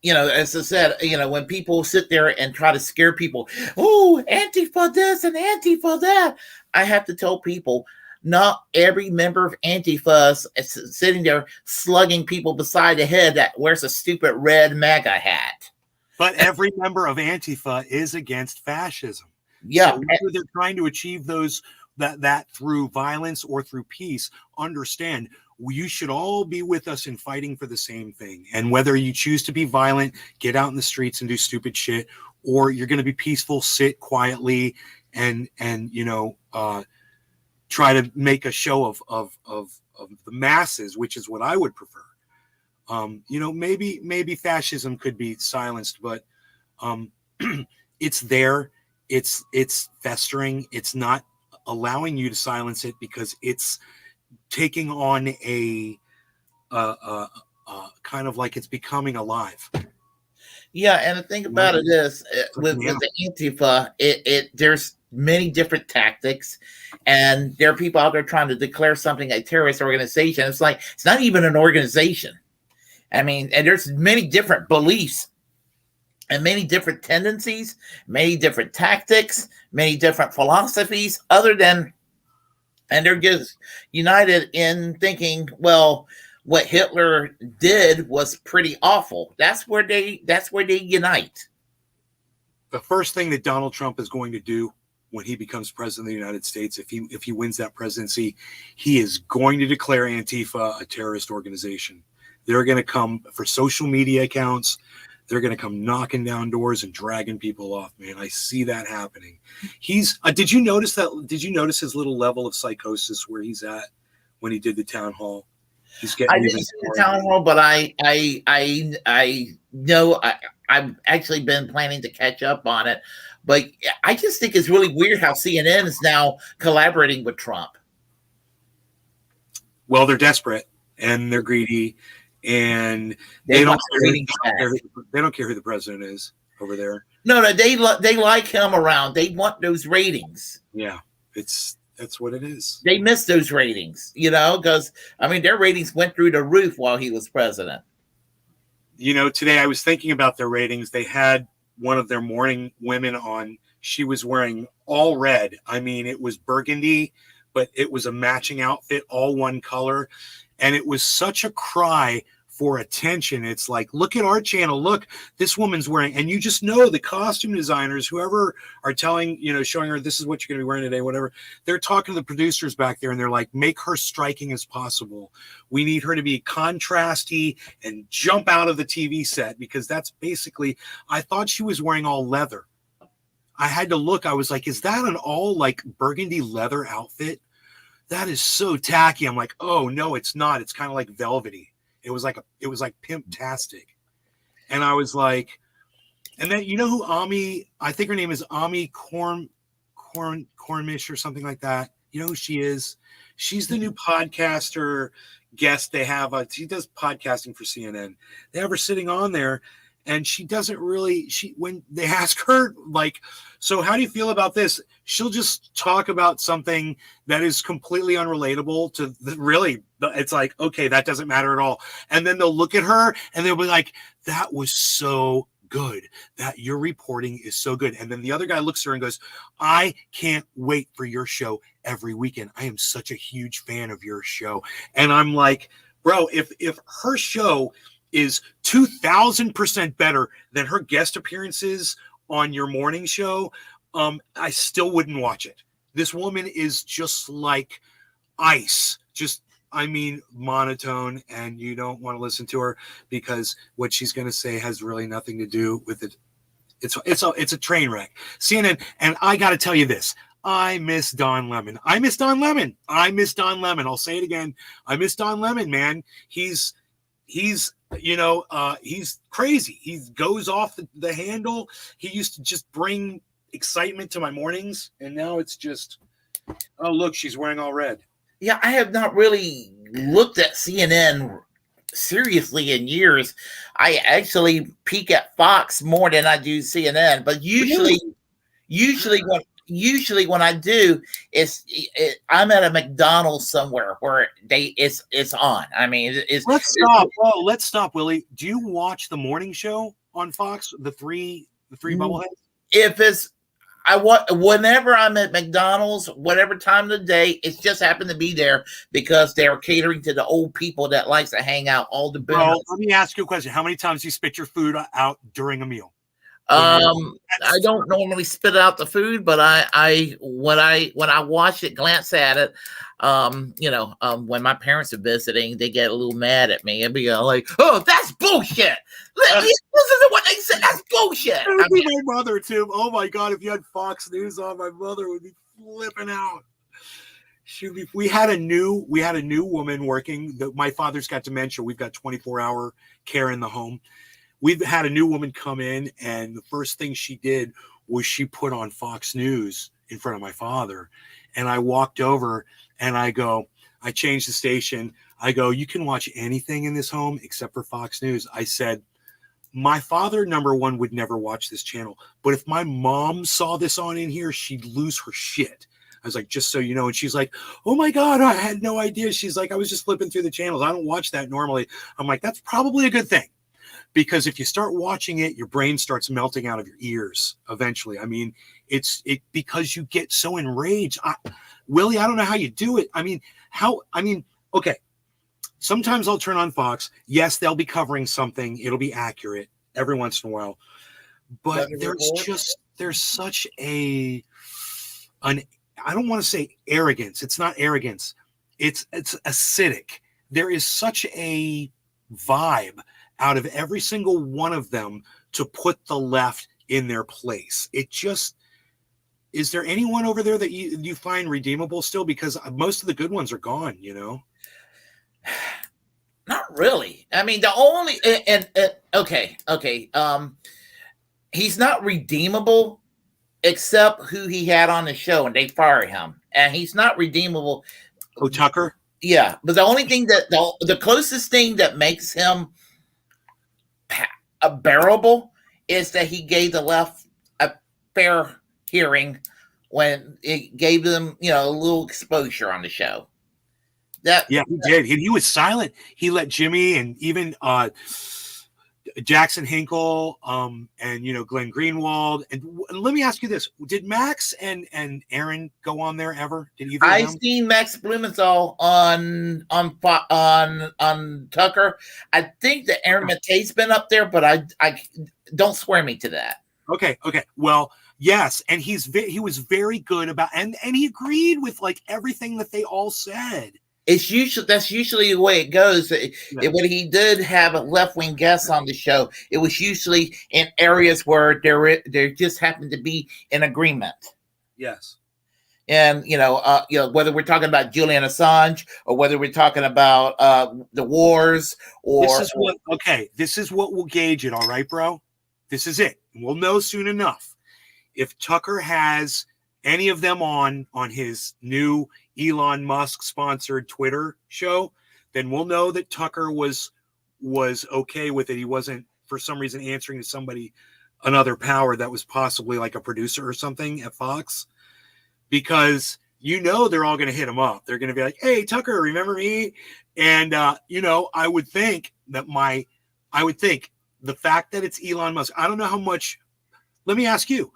as I said, when people sit there and try to scare people, oh, Antifa this and Antifa that, I have to tell people, not every member of Antifa is sitting there slugging people beside the head that wears a stupid red MAGA hat. But every member of Antifa is against fascism. Yeah, so whether they're trying to achieve that through violence or through peace, understand you should all be with us in fighting for the same thing. And whether you choose to be violent, get out in the streets and do stupid shit, or you're going to be peaceful, sit quietly, and try to make a show of the masses, which is what I would prefer. Maybe fascism could be silenced, but it's there. It's festering. It's not allowing you to silence it, because it's taking on a kind of like it's becoming alive. Yeah, and the thing about it is, with the Antifa, there's many different tactics, and there are people out there trying to declare something a terrorist organization. It's like, it's not even an organization. I mean, and there's many different beliefs and many different tendencies, many different tactics, many different philosophies, and they're just united in thinking, well, what Hitler did was pretty awful. That's where they unite. The first thing that Donald Trump is going to do when he becomes president of the United States, if he wins that presidency, he is going to declare Antifa a terrorist organization. They're going to come for social media accounts. They're going to come knocking down doors and dragging people off, man. I see that happening. He's did you notice his little level of psychosis where he's at when he did the town hall? He's getting I didn't see the town hall, but I know I've actually been planning to catch up on it. But I just think it's really weird how CNN is now collaborating with Trump. Well, they're desperate and they're greedy, and they don't care who the president is over there. No, they like him around. They want those ratings. Yeah, that's what it is. They miss those ratings, because I mean their ratings went through the roof while he was president. Today I was thinking about their ratings. They had one of their morning women on. She was wearing all red. I mean, it was burgundy, but it was a matching outfit, all one color. And it was such a cry for attention. It's like, look at our channel. Look, this woman's wearing, and you just know the costume designers, whoever are telling, showing her this is what you're going to be wearing today, whatever. They're talking to the producers back there and they're like, make her striking as possible. We need her to be contrasty and jump out of the TV set, because that's basically, I thought she was wearing all leather. I had to look. I was like, is that an all like burgundy leather outfit? That is so tacky. I'm like, oh no, it's not. It's kind of like velvety. It was like pimptastic. And I was like, and then who Ami, I think her name is Ami Cormish or something like that. You know who she is? She's the new podcaster guest they have. She does podcasting for CNN. They have her sitting on there, and she doesn't really, when they ask her, like, so how do you feel about this? She'll just talk about something that is completely unrelatable to really, it's like, okay, that doesn't matter at all. And then they'll look at her and they'll be like, that was so good. That your reporting is so good. And then the other guy looks at her and goes, I can't wait for your show every weekend. I am such a huge fan of your show. And I'm like, bro, if her show is 2,000% better than her guest appearances on your morning show, I still wouldn't watch it. This woman is just like ice, monotone, and you don't want to listen to her because what she's going to say has really nothing to do with it. It's a train wreck. CNN, and I got to tell you this. I miss Don Lemon. I'll say it again. I miss Don Lemon, man. He's crazy. He goes off the handle. He used to just bring excitement to my mornings, and now it's just, oh look, she's wearing all red. Yeah, I have not really looked at CNN seriously in years. I actually peek at Fox more than I do CNN, but usually when I do, I'm at a McDonald's somewhere where it's on. I mean, let's stop. Oh, let's stop, Willie. Do you watch the morning show on Fox? The three bubbleheads? If it's whenever I'm at McDonald's, whatever time of the day, it's just happened to be there because they're catering to the old people that likes to hang out all the boomers. Well, let me ask you a question. How many times do you spit your food out during a meal? I don't normally spit out the food, but when I watch it, glance at it, when my parents are visiting, they get a little mad at me and be like, "Oh, that's bullshit! Listen to what they said. That's bullshit." That would be my mother too. Oh my god, if you had Fox News on, my mother would be flipping out. We had a new woman working. My father's got dementia. We've got 24-hour care in the home. We've had a new woman come in, and the first thing she did was she put on Fox News in front of my father. And I walked over and I changed the station. I go, you can watch anything in this home except for Fox News. I said, my father, number one, would never watch this channel. But if my mom saw this on in here, she'd lose her shit. I was like, just so you know. And she's like, oh my God, I had no idea. She's like, I was just flipping through the channels. I don't watch that normally. I'm like, that's probably a good thing. Because if you start watching it, your brain starts melting out of your ears eventually. I mean, it's because you get so enraged. Willie, I don't know how you do it. Okay. Sometimes I'll turn on Fox. Yes, they'll be covering something. It'll be accurate every once in a while. But there's such I don't want to say arrogance. It's not arrogance. It's acidic. There is such a vibe out of every single one of them to put the left in their place. Is there anyone over there that you find redeemable still? Because most of the good ones are gone, Not really. I mean, the only, okay. He's not redeemable except who he had on the show and they fired him. And he's not redeemable. Oh, Tucker? Yeah. But the only thing the closest thing that makes him bearable is that he gave the left a fair hearing when it gave them, a little exposure on the show. Yeah, he did. He was silent. He let Jimmy and even Jackson Hinkle, and Glenn Greenwald. And let me ask you this: did Max and Aaron go on there ever? Did either? I've seen Max Blumenthal on Tucker. I think that Aaron Mate's been up there, but I don't swear me to that. Okay. Well, yes, and he was very good about, and he agreed with like everything that they all said. That's usually the way it goes. When he did have a left-wing guest on the show, it was usually in areas where there just happened to be an agreement. Yes. And whether we're talking about Julian Assange or whether we're talking about the wars, or this is what will gauge it. All right, bro. This is it. We'll know soon enough if Tucker has any of them on his new Elon Musk sponsored Twitter show. Then we'll know that Tucker was okay with it. He wasn't for some reason answering to another power that was possibly like a producer or something at Fox, because they're all going to hit him up. They're going to be like, "Hey, Tucker, remember me?" And I would think the fact that it's Elon Musk. I don't know how much. Let me ask you,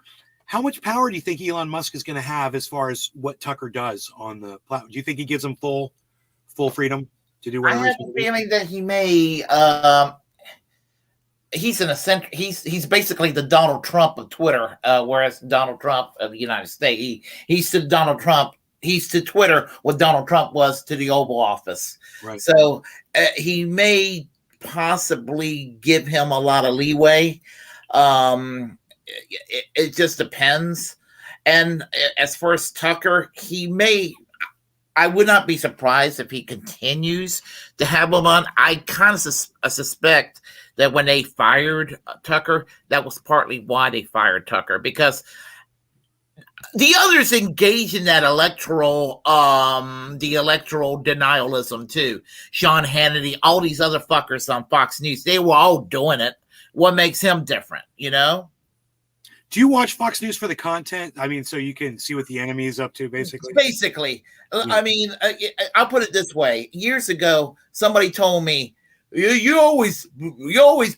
how much power do you think Elon Musk is going to have as far as what Tucker does on the platform? Do you think he gives him full freedom to do whatever? I have a feeling that he may. He's basically the Donald Trump of Twitter, whereas Donald Trump of the United States, he's to Donald Trump. He's to Twitter what Donald Trump was to the Oval Office. Right. So he may possibly give him a lot of leeway. It just depends. And as far as Tucker, I would not be surprised if he continues to have him on. I kind of suspect that when they fired Tucker, that was partly why they fired Tucker, because the others engage in that electoral denialism too. Sean Hannity, all these other fuckers on Fox News, they were all doing it. What makes him different, Do you watch Fox News for the content? I mean, so you can see what the enemy is up to, basically? Basically. Yeah. I mean, I'll put it this way. Years ago, somebody told me, you always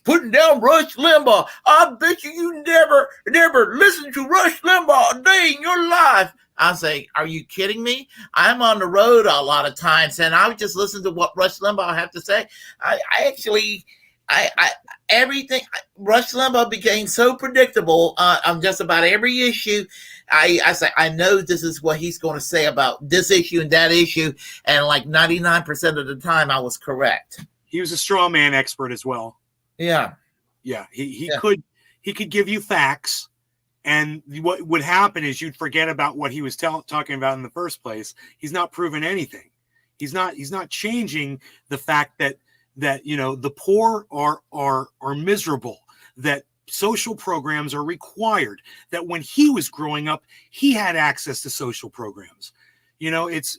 putting down Rush Limbaugh. I bet you never listened to Rush Limbaugh a day in your life. I say, are you kidding me? I'm on the road a lot of times, and I would just listen to what Rush Limbaugh had to say. Everything Rush Limbaugh became so predictable on just about every issue. I say, I know this is what he's going to say about this issue and that issue, and like 99% of the time, I was correct. He was a straw man expert as well. Yeah. He could give you facts, and what would happen is you'd forget about what he was talking about in the first place. He's not proven anything. He's not changing the fact that the poor are miserable, that social programs are required, that when he was growing up, he had access to social programs. It's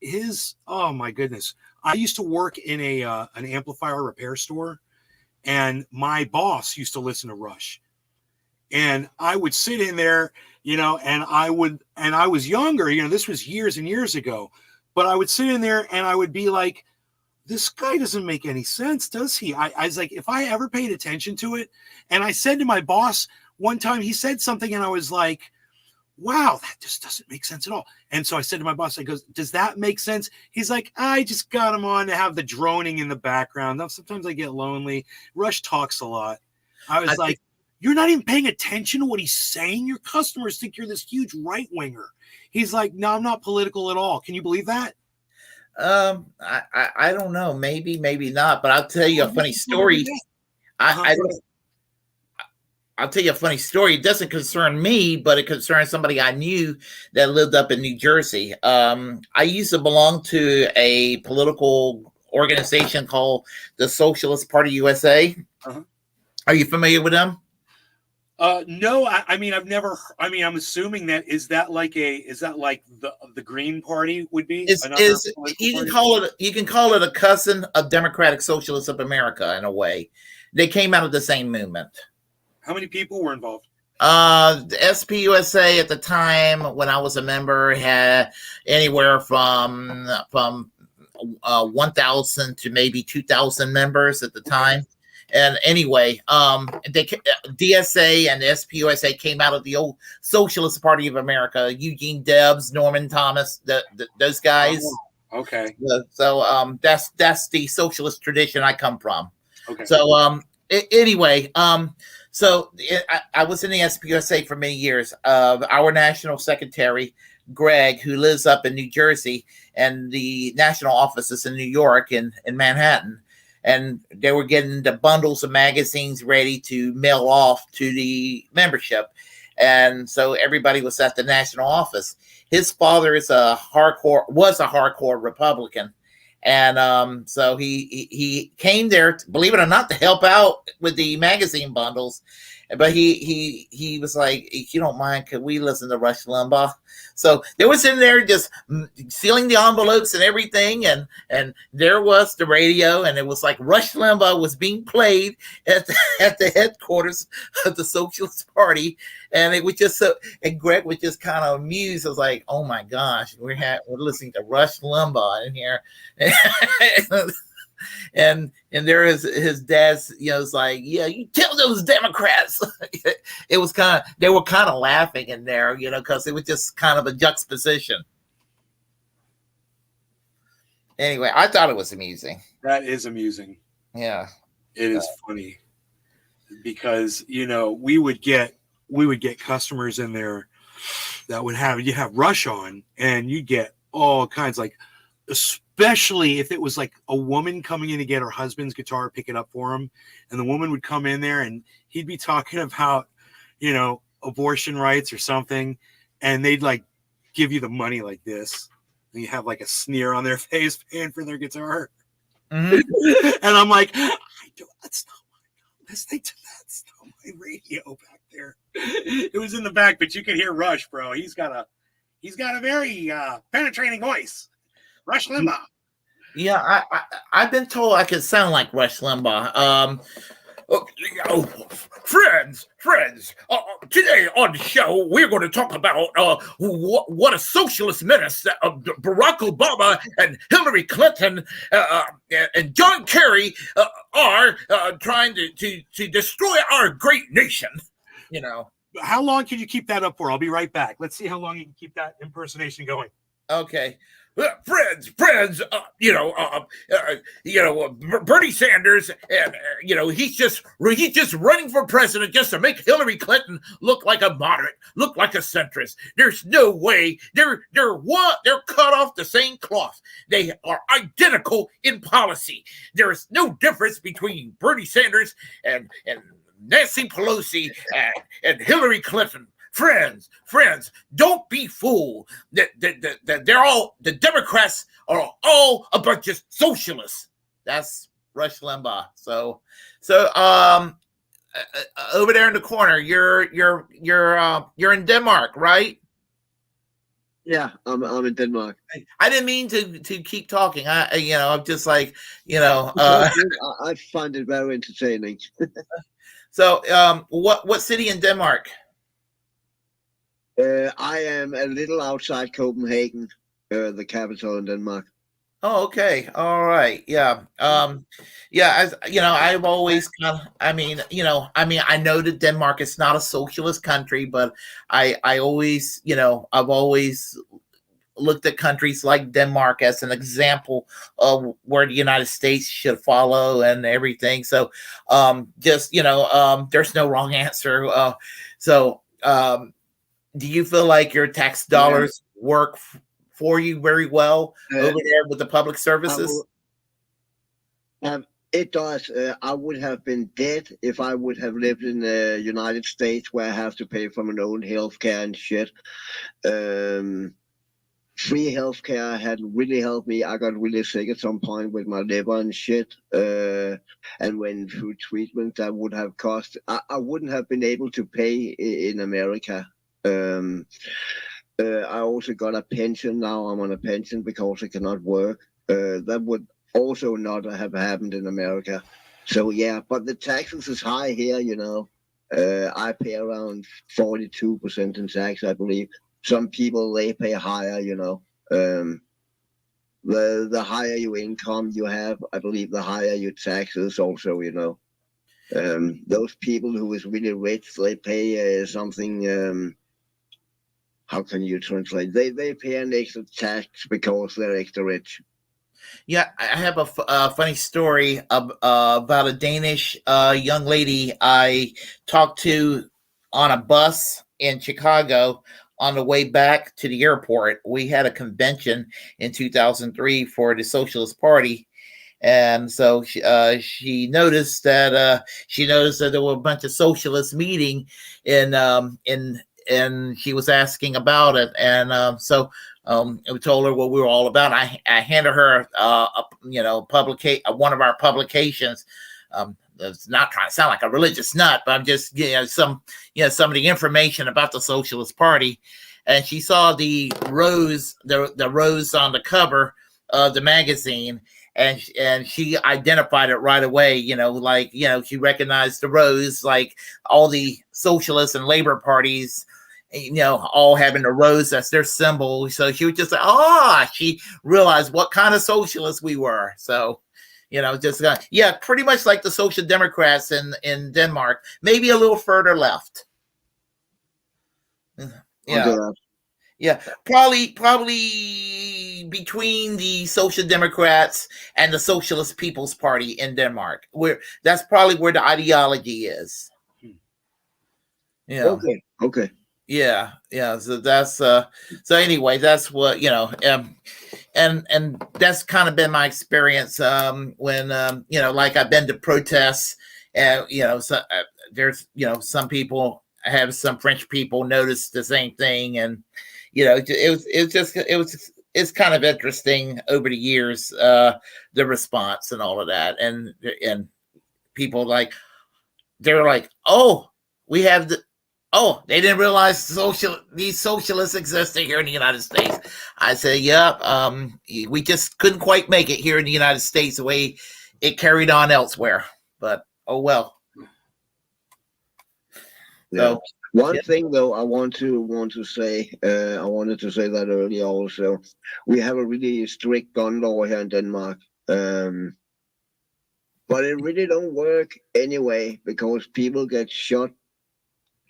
his, oh my goodness. I used to work in an amplifier repair store, and my boss used to listen to Rush. And I would sit in there, and I was younger, this was years and years ago, but I would sit in there and I would be like, this guy doesn't make any sense, does he? I was like, if I ever paid attention to it, and I said to my boss one time, he said something, and I was like, wow, that just doesn't make sense at all. And so I said to my boss, I goes, does that make sense? He's like, I just got him on to have the droning in the background. Now, sometimes I get lonely. Rush talks a lot. I was like, you're not even paying attention to what he's saying. Your customers think you're this huge right winger. He's like, no, I'm not political at all. Can you believe that? I don't know. Maybe not. But I'll tell you a funny story. I'll tell you a funny story. It doesn't concern me, but it concerns somebody I knew that lived up in New Jersey. I used to belong to a political organization called the Socialist Party USA. Uh-huh. Are you familiar with them? No, I mean, I've never. I mean, I'm assuming that is that like the Green Party would be. You can call it a cousin of Democratic Socialists of America in a way. They came out of the same movement. How many people were involved? The SPUSA at the time when I was a member had anywhere from 1,000 to maybe 2,000 members at the time. And anyway, DSA and the SPUSA came out of the old Socialist Party of America. Eugene Debs, Norman Thomas, those guys. Oh, okay. So that's the socialist tradition I come from. Okay. So anyway, so I was in the SPUSA for many years. Our national secretary, Greg, who lives up in New Jersey, and the national office is in New York in Manhattan. And they were getting the bundles of magazines ready to mail off to the membership. And so everybody was at the national office. His father was a hardcore Republican. And so he came there, believe it or not, to help out with the magazine bundles. But he was like, if you don't mind, could we listen to Rush Limbaugh? So they was in there just sealing the envelopes and everything. And there was the radio. And it was like Rush Limbaugh was being played at the headquarters of the Socialist Party. And it was just so, and Greg was just kind of amused. I was like, oh my gosh, we're listening to Rush Limbaugh in here. And there is his dad's, it's like, yeah, you tell those Democrats. It was they were kind of laughing in there, because it was just kind of a juxtaposition. Anyway, I thought it was amusing. That is amusing. Yeah. It is funny because, we would get customers in there that would have Rush on, and you get all kinds, like, especially if it was like a woman coming in to get her husband's guitar, pick it up for him. And the woman would come in there and he'd be talking about, abortion rights or something. And they'd like give you the money like this. And you have like a sneer on their face paying for their guitar. Mm-hmm. And I'm like, that's not my radio back there. It was in the back, but you could hear Rush, bro. He's got a very penetrating voice. Rush Limbaugh. Yeah, I've been told I could sound like Rush Limbaugh. Friends. Today on the show, we're going to talk about what a socialist menace Barack Obama and Hillary Clinton and John Kerry are trying to destroy our great nation. How long can you keep that up for? I'll be right back. Let's see how long you can keep that impersonation going. Okay. Friends, Bernie Sanders, and he's just running for president just to make Hillary Clinton look like a moderate, look like a centrist. There's no way they're cut off the same cloth. They are identical in policy. There is no difference between Bernie Sanders and Nancy Pelosi and Hillary Clinton. Friends, don't be fooled. That the Democrats are all a bunch of socialists. That's Rush Limbaugh. So over there in the corner, you're in Denmark, right? Yeah, I'm in Denmark. I didn't mean to keep talking. I'm just like, I find it very entertaining. So, what city in Denmark? I am a little outside Copenhagen, the capital in Denmark. Oh, okay. All right. Yeah. As I've always I know that Denmark is not a socialist country, but I always, I've always looked at countries like Denmark as an example of where the United States should follow and everything. So, there's no wrong answer. Do you feel like your tax dollars work for you very well over there with the public services? It does. I would have been dead if I would have lived in the United States, where I have to pay for my own healthcare and shit. Free healthcare had really helped me. I got really sick at some point with my liver and shit. And went through treatment that would have cost. I wouldn't have been able to pay in America. I also got a pension now. I'm on a pension because I cannot work. That would also not have happened in America. So yeah, but the taxes is high here, I pay around 42% in tax, I believe. Some people, they pay higher, the higher your income you have, I believe the higher your taxes also, Those people who is really rich, they pay something. How can you translate? They pay an extra tax because they're extra rich. Yeah, I have a funny story about a Danish young lady I talked to on a bus in Chicago on the way back to the airport. We had a convention in 2003 for the Socialist Party. And so she noticed that there were a bunch of socialists meeting and she was asking about it. And we told her what we were all about. I handed her one of our publications. It's not trying to sound like a religious nut, but I'm just some of the information about the Socialist Party. And she saw the rose on the cover of the magazine, and she identified it right away. She recognized the rose, like all the socialist and labor parties, all having the rose as their symbol. So she was just like, she realized what kind of socialists we were. So, pretty much like the Social Democrats in Denmark, maybe a little further left. Yeah. Yeah, probably between the Social Democrats and the Socialist People's Party in Denmark. That's probably where the ideology is. Yeah. Okay. Yeah. So that's so anyway, that's what and that's kind of been my experience when like I've been to protests, and so there's some people have some French people notice the same thing, and it's kind of interesting over the years, the response and all of that, and people they're like, oh, we have they didn't realize these socialists existed here in the United States. I say, yeah, we just couldn't quite make it here in the United States the way it carried on elsewhere, but oh well. Yeah. One thing though, I wanted to say that earlier also. We have a really strict gun law here in Denmark, but it really don't work anyway because people get shot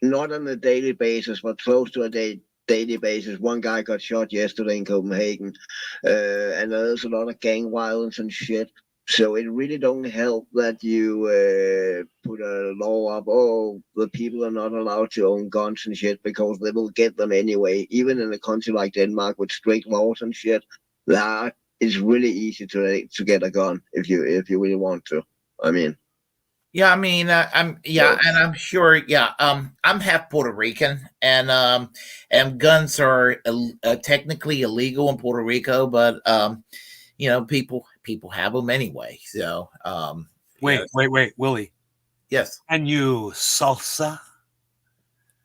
not on a daily basis, but close to a daily basis. One guy got shot yesterday in Copenhagen, and there's a lot of gang violence and shit. So it really don't help that you put a law up, the people are not allowed to own guns and shit, because they will get them anyway. Even in a country like Denmark with strict laws and shit, that is really easy to get a gun if you really want to. I mean. Yeah, I mean, and I'm sure. Yeah, I'm half Puerto Rican, and guns are technically illegal in PuertoCo, but people have them anyway. So, wait, Willie. Yes. Can you salsa?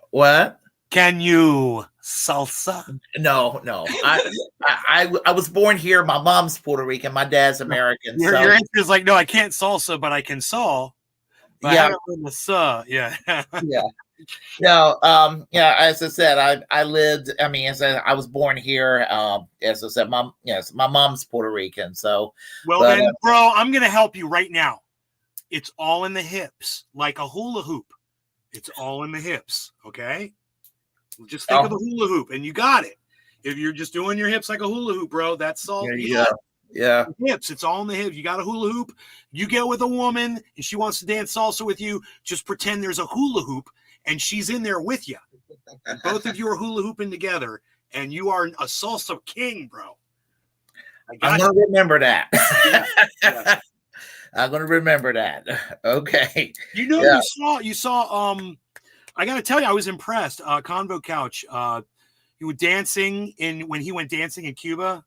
What? Can you salsa? No. I was born here. My mom's Puerto Rican. My dad's American. Your answer is like, no, I can't salsa, but I can saw. Yeah. Yeah. Yeah. No, as I said, I lived, I was born here. As I said, my mom's Puerto Rican. So, then, bro, I'm going to help you right now. It's all in the hips, like a hula hoop. It's all in the hips. Okay. Just think of the hula hoop and you got it. If you're just doing your hips like a hula hoop, bro, that's all. Yeah. Hips. It's all in the hips. You got a hula hoop. You get with a woman and she wants to dance salsa with you. Just pretend there's a hula hoop and she's in there with you. And both of you are hula hooping together, and you are a salsa king, bro. I'm going to remember that. Yeah. I'm going to remember that. Okay. You saw. I got to tell you, I was impressed. Convo Couch. He was dancing when he went dancing in Cuba.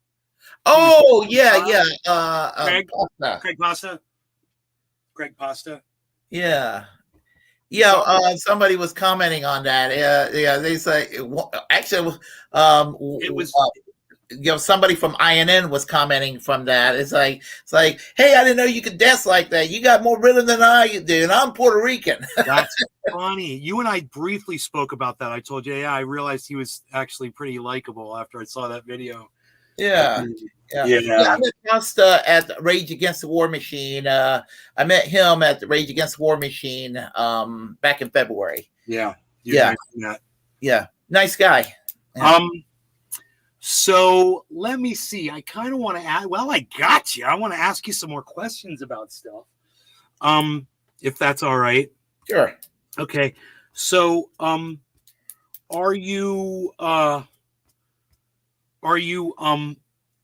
Oh, yeah. Greg Pasta. Yeah. Somebody was commenting on that. Yeah. They say actually, it was somebody from INN was commenting from that. It's like, hey, I didn't know you could dance like that. You got more rhythm than I do, and I'm Puerto Rican. That's funny. You and I briefly spoke about that. I told you, I realized he was actually pretty likable after I saw that video. Yeah. Yeah. Yeah. I met Costa at Rage Against the War Machine. I met him at the Rage Against the War Machine back in February. Yeah. Yeah. Yeah. Nice guy. Yeah. So let me see. I kind of want to add. Well, I got you. I want to ask you some more questions about stuff. If that's all right. Sure. Okay. So, are you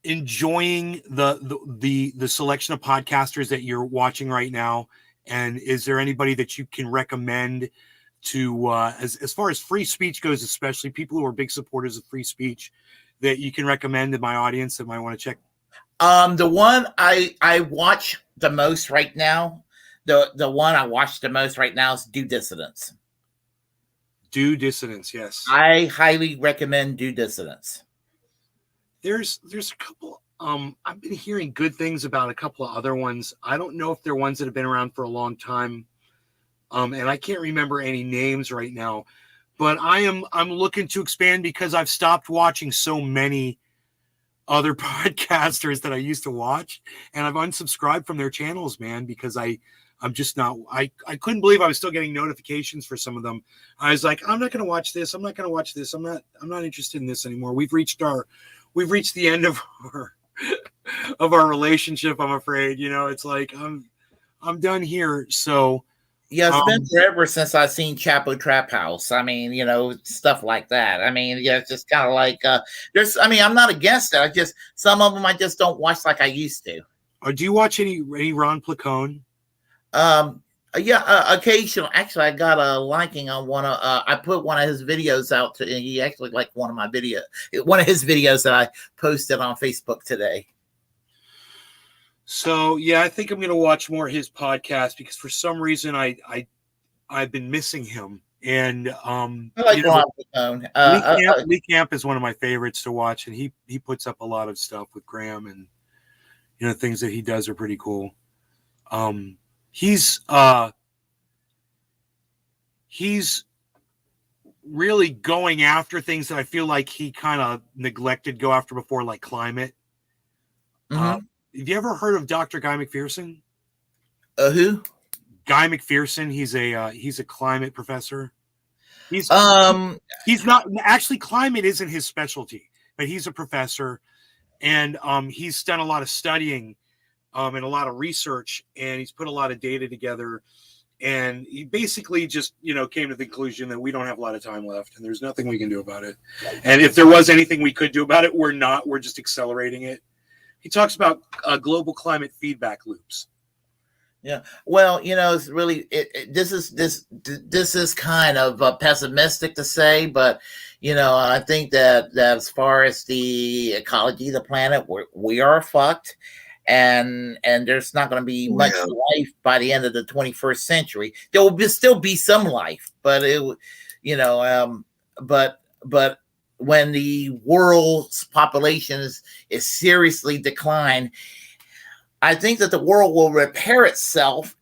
enjoying the selection of podcasters that you're watching right now? And is there anybody that you can recommend to as far as free speech goes, especially people who are big supporters of free speech, that you can recommend to my audience that might want to check? The one I watch the most right now, the one I watch the most right now is Due Dissidence. Due Dissidence, yes. I highly recommend Due Dissidence. There's a couple. I've been hearing good things about a couple of other ones. I don't know if they're ones that have been around for a long time. And I can't remember any names right now. But I'm looking to expand because I've stopped watching so many other podcasters that I used to watch, and I've unsubscribed from their channels, man, because I'm just not. I couldn't believe I was still getting notifications for some of them. I was like, I'm not going to watch this. I'm not going to watch this. I'm not interested in this anymore. We've reached the end of our relationship. I'm afraid. It's like I'm done here. So. Yeah, it's been forever since I've seen Chapo Trap House. I mean, stuff like that. I mean, yeah, it's just kind of like I'm not against it. Some of them I just don't watch like I used to. Or do you watch any Ron Placone? Yeah, occasionally. Actually, I got a liking on one of. I put one of his videos out and he actually liked one of his videos that I posted on Facebook today. So yeah, I think I'm going to watch more of his podcast because for some reason I've been missing him. And I like Lee Camp is one of my favorites to watch, and he puts up a lot of stuff with Graham, and things that he does are pretty cool. He's really going after things that I feel like he kind of neglected go after before, like climate. Mm-hmm. Have you ever heard of Dr. Guy McPherson? Who? Guy McPherson. He's a climate professor. He's not actually, climate isn't his specialty, but he's a professor, and he's done a lot of studying and a lot of research, and he's put a lot of data together, and he basically just came to the conclusion that we don't have a lot of time left, and there's nothing we can do about it. And if there was anything we could do about it, we're just accelerating it. He talks about global climate feedback loops. Yeah, well, it's really this is kind of pessimistic to say, but I think that as far as the ecology of the planet, we are fucked, and there's not going to be much life by the end of the 21st century. There will still be some life, but but when the world's population is seriously declined, I think that the world will repair itself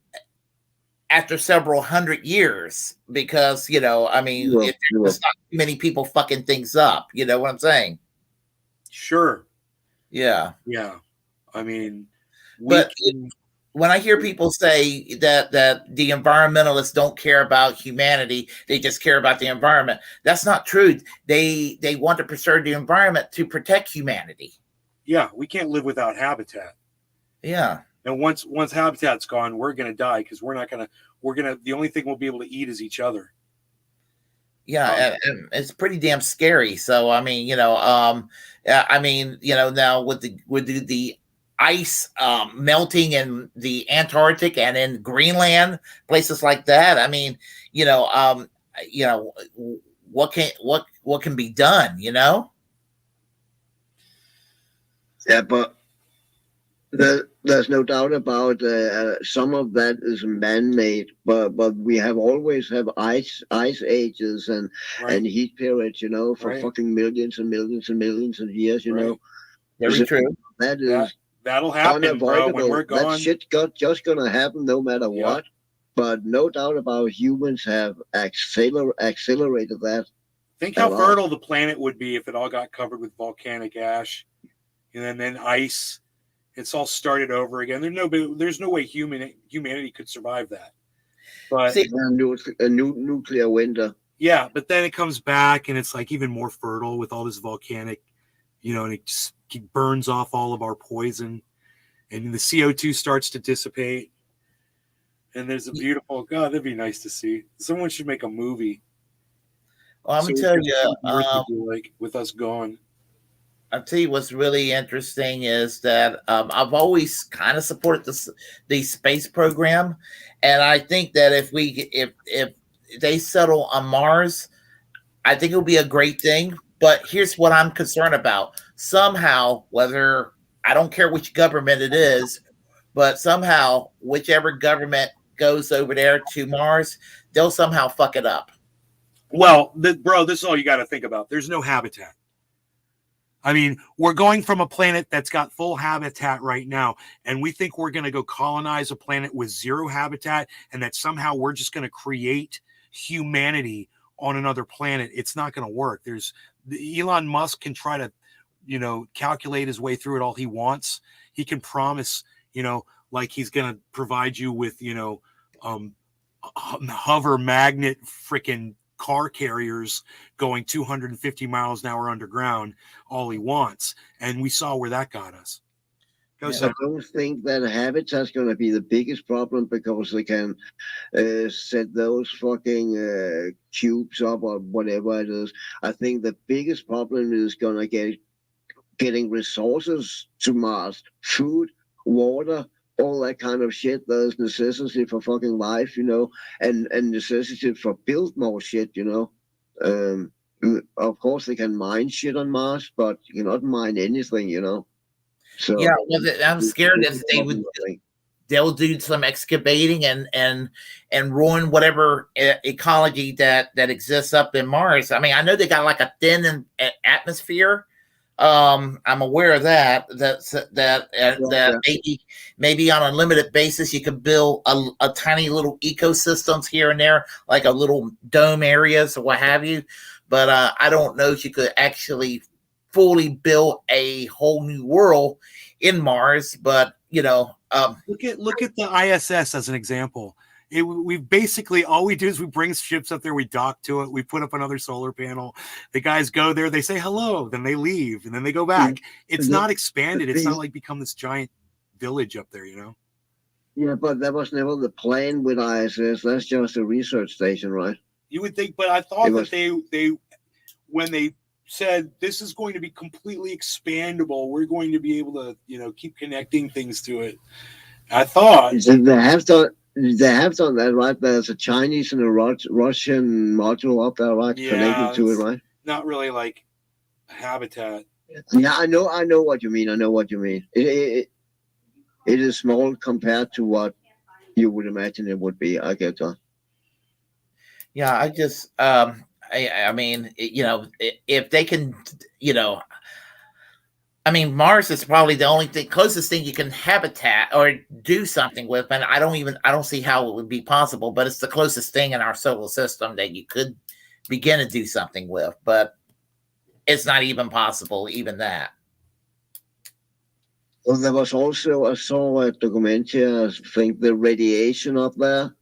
after several hundred years because, if there's not too many people fucking things up, you know what I'm saying? Sure. Yeah. Yeah. I mean, when I hear people say that the environmentalists don't care about humanity, they just care about the environment. That's not true. They want to preserve the environment to protect humanity. Yeah, we can't live without habitat. Yeah. And once habitat's gone, we're going to die because the only thing we'll be able to eat is each other. Yeah, and it's pretty damn scary. So now with the ice melting in the Antarctic and in Greenland, places like that. I mean, what can be done? Yeah, but there's no doubt about some of that is man-made, but we have always have ice ages and heat periods, for fucking millions and millions and millions of years, Very true. That is. That'll happen, bro, when we're gone. That shit just gonna happen no matter what. But no doubt about humans have accelerated that. Think how fertile the planet would be if it all got covered with volcanic ash. and then ice. It's all started over again. There's no way humanity could survive that. But See, a nuclear winter. yeah, but then it comes back and it's like even more fertile with all this volcanic, and it just burns off all of our poison, and the CO2 starts to dissipate. And there's a beautiful God. That'd be nice to see. Someone should make a movie. well, I'm gonna tell you, like with us gone. I'll tell you what's really interesting is that I've always kind of supported the space program, and I think that if they settle on Mars, I think it'll be a great thing. But here's what I'm concerned about: somehow, whether I don't care which government it is, but somehow whichever government goes over there to Mars, they'll somehow fuck it up. Well, bro, this is all you got to think about. There's no habitat. I mean, we're going from a planet that's got full habitat right now, and we think we're going to go colonize a planet with zero habitat, and that somehow we're just going to create humanity on another planet. It's not going to work. Elon Musk can try to, calculate his way through it all he wants. He can promise, like he's going to provide you with, hover magnet freaking car carriers going 250 miles an hour underground, all he wants. And we saw where that got us. I don't think that habitat's going to be the biggest problem because they can set those fucking cubes up or whatever it is. I think the biggest problem is going to getting resources to Mars, food, water, all that kind of shit. There's necessity for fucking life, and necessity for build more shit, Of course, they can mine shit on Mars, but you cannot mine anything, So yeah, I'm scared that they'll do some excavating and ruin whatever ecology that exists up in Mars. I mean, I know they got like a thin atmosphere. I'm aware of that. Maybe on a limited basis you could build a tiny little ecosystems here and there, like a little dome areas or what have you. But I don't know if you could actually fully build a whole new world in Mars. But look at the ISS as an example. We basically, all we do is we bring ships up there, we dock to it, we put up another solar panel. The guys go there, they say hello, then they leave, and then they go back. It's not expanded. It's not like become this giant village up there, Yeah, but that was never the plan with ISS. That's just a research station, right? You would think, but I thought that they when they said this is going to be completely expandable, we're going to be able to, keep connecting things to it. I thought they have done that, right? There's a Chinese and a Russian module up there, right? Yeah, connected to it, right? Not really like habitat. Yeah, I know what you mean. It is small compared to what you would imagine it would be. I get that. Yeah, I just, I mean, if they can, I mean, Mars is probably the closest thing you can habitat or do something with, and I don't see how it would be possible, but it's the closest thing in our solar system that you could begin to do something with, but it's not even possible, even that. Well, there was also, I saw a documentary, I think the radiation up there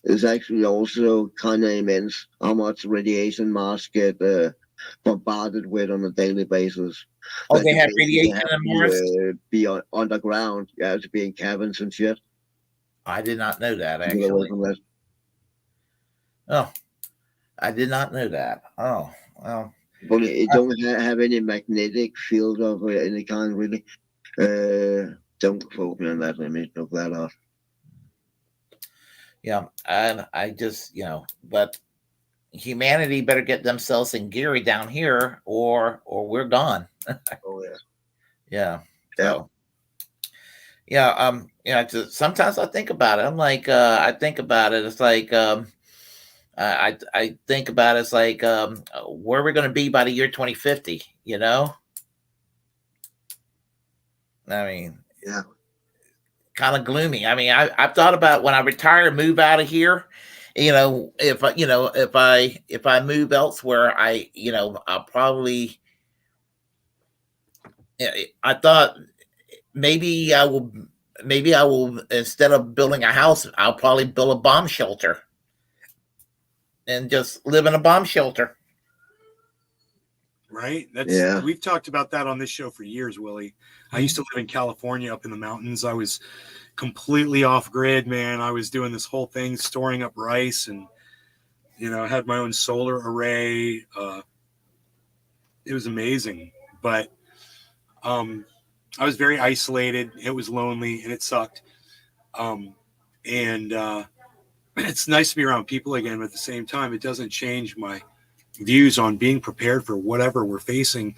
is actually also kind of immense, how much radiation Mars get bombarded with on a daily basis. Oh, they have radiation on Mars? Be underground, to be in caverns and shit. I did not know that, actually. Oh, I did not know that. Oh, well. But it don't have any magnetic field of any kind, really. Don't quote me on that. Let me look that up. Yeah, and I just, but humanity better get themselves in gear down here, or we're gone. Oh yeah. Yeah. So, yeah. Sometimes I think about it. I'm like, I think about it. It's like, I think about it. It's like, where we're going to be by the year 2050. I mean, yeah. Kind of gloomy. I mean, I've thought about when I retire, move out of here. If I move elsewhere, I'll probably Yeah, I thought maybe I will. Maybe I will, instead of building a house, I'll probably build a bomb shelter and just live in a bomb shelter. Right? Yeah. We've talked about that on this show for years, Willie. I used to live in California up in the mountains. I was completely off grid, man. I was doing this whole thing, storing up rice, and I had my own solar array. It was amazing, but I was very isolated. It was lonely and it sucked. And it's nice to be around people again, but at the same time, it doesn't change my views on being prepared for whatever we're facing.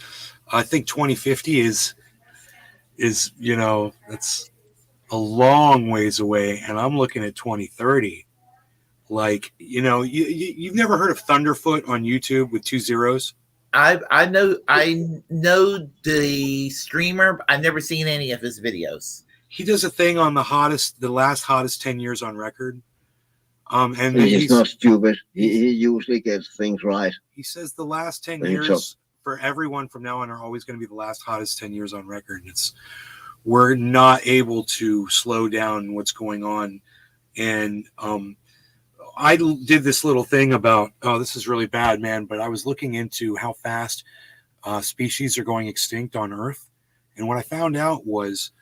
I think 2050 is that's a long ways away, and I'm looking at 2030. Like, you've never heard of Thunderfoot on YouTube with 2 zeros? I know the streamer, but I've never seen any of his videos. He does a thing on the last hottest 10 years on record. And he's not stupid. He usually gets things right. He says the last 10 years for everyone from now on are always going to be the last hottest 10 years on record. We're not able to slow down what's going on. And I did this little thing about, this is really bad, man, but I was looking into how fast species are going extinct on Earth. And what I found out was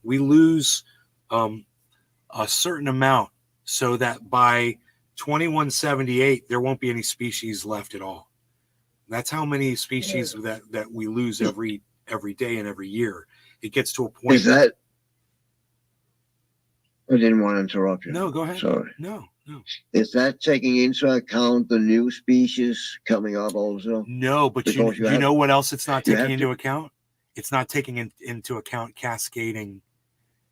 we lose a certain amount, so that by 2178, there won't be any species left at all. That's how many species that we lose every day and every year. It gets to a point. Is that? I didn't want to interrupt you. No, go ahead. Sorry. No. Is that taking into account the new species coming up also? No, but you know what else it's not taking into account? It's not taking into account cascading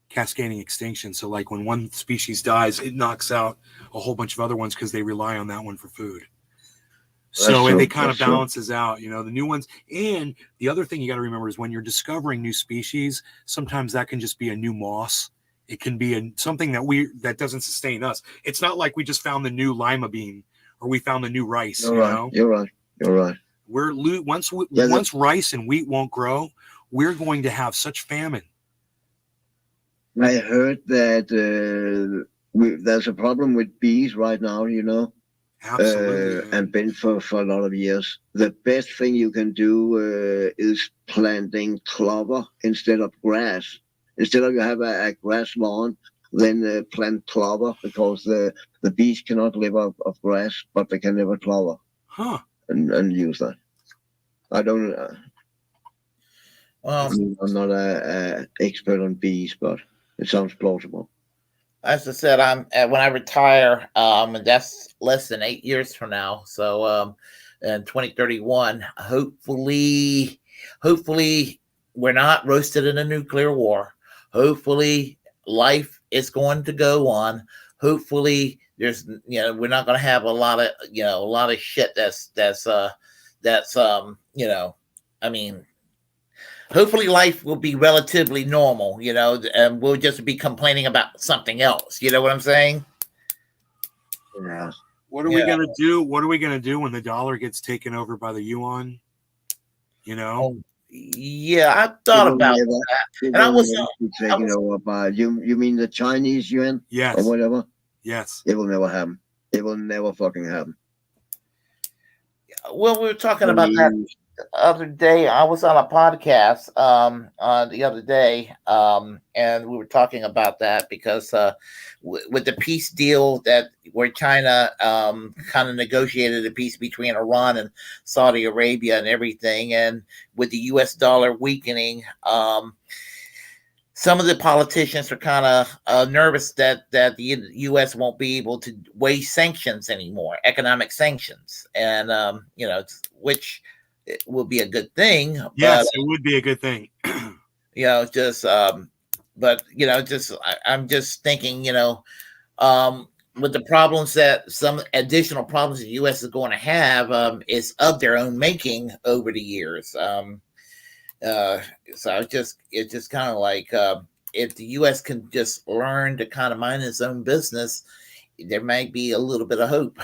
extinction. So like when one species dies, it knocks out a whole bunch of other ones because they rely on that one for food. So it kind of balances out, the new ones. And the other thing you got to remember is when you're discovering new species, sometimes that can just be a new moss. It can be something that doesn't sustain us. It's not like we just found the new lima bean or we found the new rice. You're right. Once rice and wheat won't grow, we're going to have such famine. I heard that there's a problem with bees right now, Absolutely. And been for a lot of years. The best thing you can do is planting clover instead of grass. Instead of you have a grass lawn, then plant clover, because the bees cannot live off of grass, but they can live on clover. Huh. And use that. I don't. I'm not an expert on bees, but it sounds plausible. As I said, when I retire, and that's less than 8 years from now. So, in 2031, hopefully, we're not roasted in a nuclear war. Hopefully, life is going to go on. Hopefully, there's we're not going to have a lot of shit that's hopefully life will be relatively normal, and we'll just be complaining about something else. You know what I'm saying? Yeah. What are we going to do? What are we going to do when the dollar gets taken over by the yuan? Yeah, I thought about that. And I was taken over by you mean the Chinese yuan? Yes. Or whatever? Yes. It will never happen. It will never fucking happen. Well, we were talking about that the other day. I was on a podcast the other day, and we were talking about that because with the peace deal where China kind of negotiated a peace between Iran and Saudi Arabia and everything, and with the U.S. dollar weakening, some of the politicians are kind of nervous that the U.S. won't be able to weigh sanctions anymore, economic sanctions, and which will be a good thing. Yes, it would be a good thing. I'm just thinking, with the problems that some additional problems the U.S. is going to have, is of their own making over the years. So it's just kind of like if the U.S. can just learn to kind of mind its own business, there might be a little bit of hope.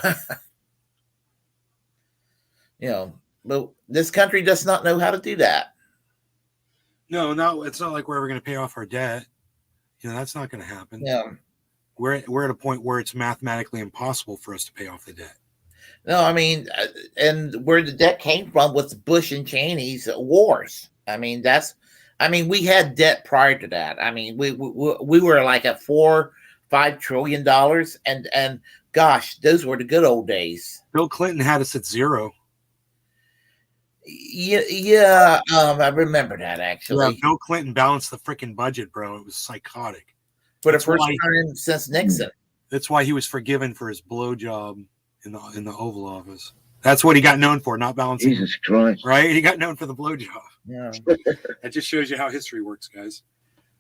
But this country does not know how to do that. No, it's not like we're ever going to pay off our debt. That's not going to happen. Yeah. We're at a point where it's mathematically impossible for us to pay off the debt. No, I mean, and where the debt came from was Bush and Cheney's wars. We had debt prior to that. I mean, we were like at $4-5 trillion, and gosh, those were the good old days. Bill Clinton had us at zero. Yeah. I remember that actually. Yeah, Bill Clinton balanced the freaking budget, bro. It was psychotic. For the first time since Nixon. That's why he was forgiven for his blowjob in the Oval Office. That's what he got known for, not balancing. Jesus Christ. Right? He got known for the blowjob. Yeah. That just shows you how history works, guys.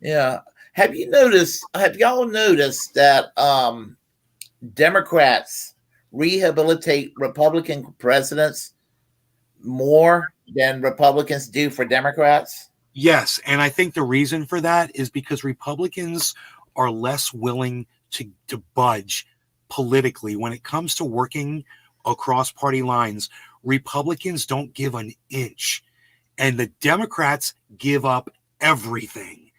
Yeah. Have y'all noticed that Democrats rehabilitate Republican presidents more than Republicans do for Democrats? Yes, and I think the reason for that is because Republicans are less willing to budge politically when it comes to working across party lines. Republicans don't give an inch, and the Democrats give up everything.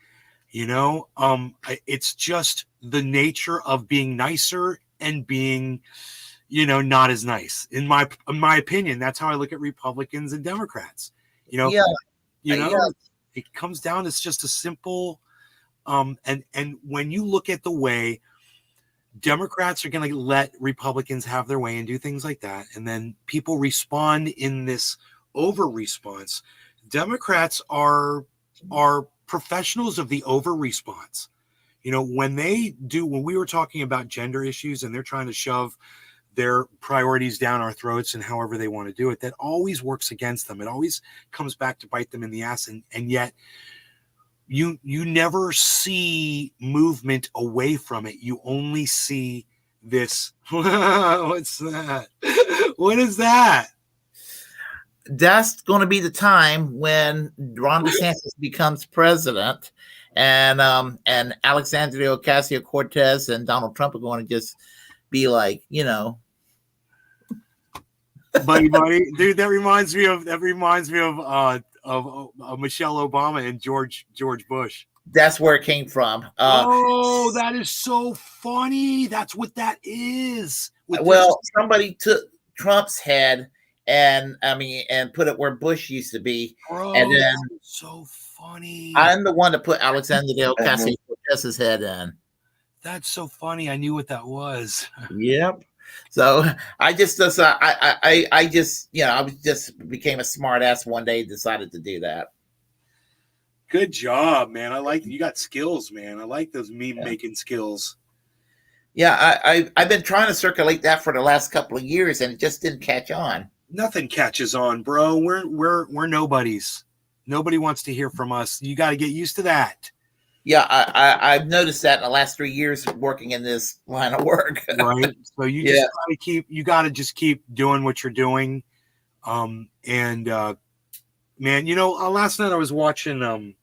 It's just the nature of being nicer and being, not as nice. In my opinion, that's how I look at Republicans and Democrats. It comes down. It's just a simple, and when you look at the way Democrats are going to let Republicans have their way and do things like that, and then people respond in this over response. Democrats are professionals of the over response. When we were talking about gender issues and they're trying to shove their priorities down our throats and however they want to do it, that always works against them. It always comes back to bite them in the ass. And yet you never see movement away from it. You only see this. What's that? What is that? That's going to be the time when Ron DeSantis becomes president, and Alexandria Ocasio-Cortez and Donald Trump are going to just be like, buddy, dude. That reminds me of Michelle Obama and George Bush. That's where it came from. That is so funny. That's what that is. Somebody took Trump's head and put it where Bush used to be. Bro, and then so funny. I'm the one to put Alexandria Ocasio-Cortez's head in. That's so funny. I knew what that was. Yep. So I just became a smart ass one day, decided to do that. Good job, man. I like you got skills, man. I like those meme making skills. Yeah, I've been trying to circulate that for the last couple of years, and it just didn't catch on. Nothing catches on, bro. We're nobodies. Nobody wants to hear from us. You got to get used to that. Yeah, I've noticed that in the last 3 years working in this line of work. Right. So you got to just keep doing what you're doing. Man, last night I was watching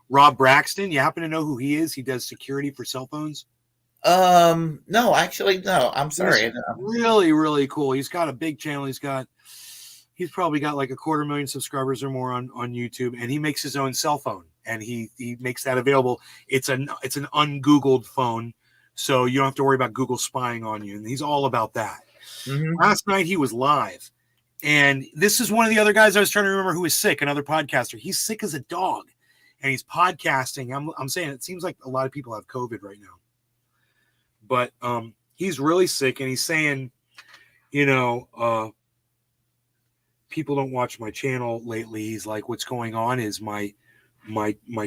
Rob Braxton. You happen to know who he is? He does security for cell phones. No, actually, no. I'm sorry. Really, really cool. He's got a big channel. He's probably got like 250,000 subscribers or more on YouTube, and he makes his own cell phone, and he makes that available. It's an ungoogled phone, so you don't have to worry about Google spying on you. And he's all about that. Mm-hmm. Last night he was live, and this is one of the other guys I was trying to remember who is sick. Another podcaster. He's sick as a dog, and he's podcasting. I'm saying it seems like a lot of people have COVID right now, but he's really sick, and he's saying, people don't watch my channel lately. He's like, what's going on is my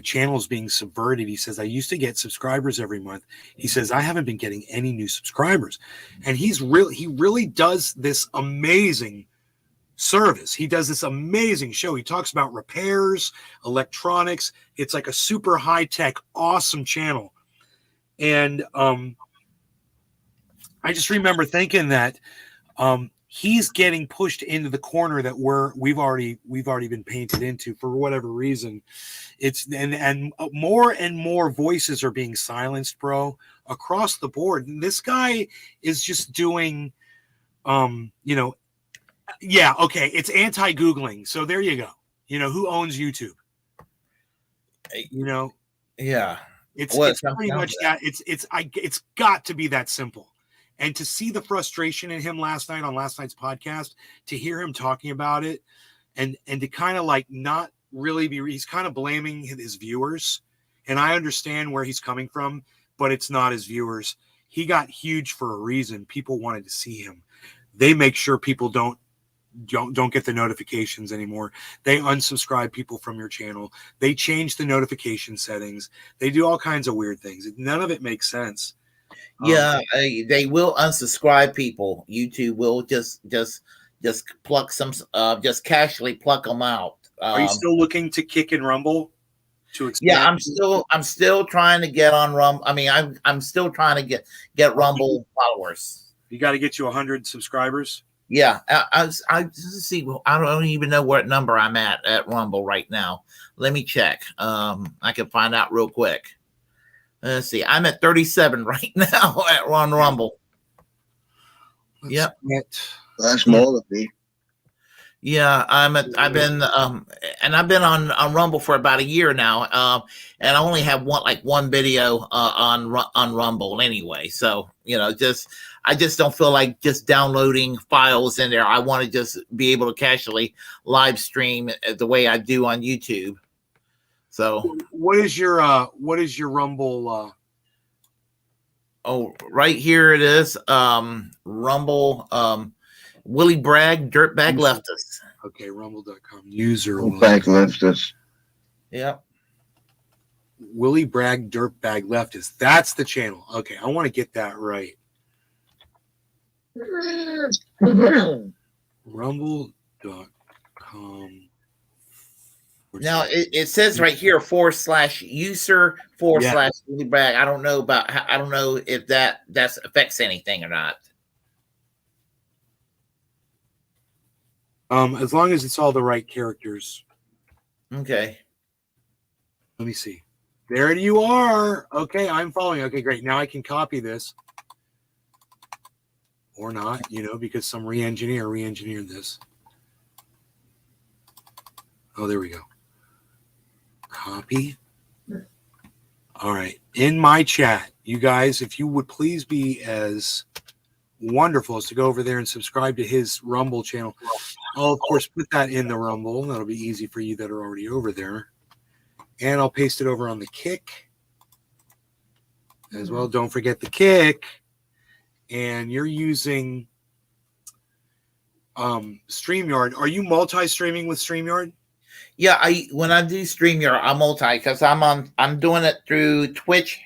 channel's being subverted. He says, I used to get subscribers every month. He says, I haven't been getting any new subscribers. And he really does this amazing service. He does this amazing show. He talks about repairs, electronics. It's like a super high tech, awesome channel. And I just remember thinking that he's getting pushed into the corner that we've already been painted into for whatever reason. It's and more and more voices are being silenced, bro, across the board. And this guy is just doing, it's anti-Googling. So there you go. Who owns YouTube? You know, Yeah. it's Well, it's pretty much that. It's got to be that simple. And to see the frustration in him last night on last night's podcast, to hear him talking about it, and to kind of like not really be, he's kind of blaming his viewers. And I understand where he's coming from, but it's not his viewers. He got huge for a reason. People wanted to see him. They make sure people don't get the notifications anymore. They unsubscribe people from your channel. They change the notification settings. They do all kinds of weird things. None of it makes sense. Yeah, they will unsubscribe people. YouTube will just pluck some, just casually pluck them out. Are you still looking to kick and rumble? To expand? Yeah, I'm still trying to get on Rumble. I mean, I'm still trying to get Rumble followers. You got to get you 100 subscribers. Yeah, I just see. I don't even know what number I'm at Rumble right now. Let me check. I can find out real quick. Let's see. I'm at 37 right now at Rumble. Yep. That's more than me. Yeah, I've been on Rumble for about a year now. And I only have one video on Rumble anyway. So, I just don't feel like just downloading files in there. I want to just be able to casually live stream the way I do on YouTube. So what is your Rumble? Oh, right here it is. Rumble. Willy Bragg, Dirtbag Leftist. Okay, rumble.com. User Dirtbag Leftist. Yep. Willy Bragg, Dirtbag Leftist. That's the channel. Okay, I want to get that right. Rumble.com. Now it says right here /user / Willy Bragg. I don't know if that affects anything or not. As long as it's all the right characters. Okay. Let me see. There you are. Okay, I'm following. Okay, great. Now I can copy this. Or not, because some re-engineered this. Oh, there we go. Copy. All right. In my chat, you guys, if you would please be as wonderful as to go over there and subscribe to his Rumble channel. I'll, of course, put that in the Rumble. That'll be easy for you that are already over there. And I'll paste it over on the Kick as well. Don't forget the Kick. And you're using StreamYard. Are you multi-streaming with StreamYard? Yeah, when I do StreamYard, I'm multi because I'm doing it through Twitch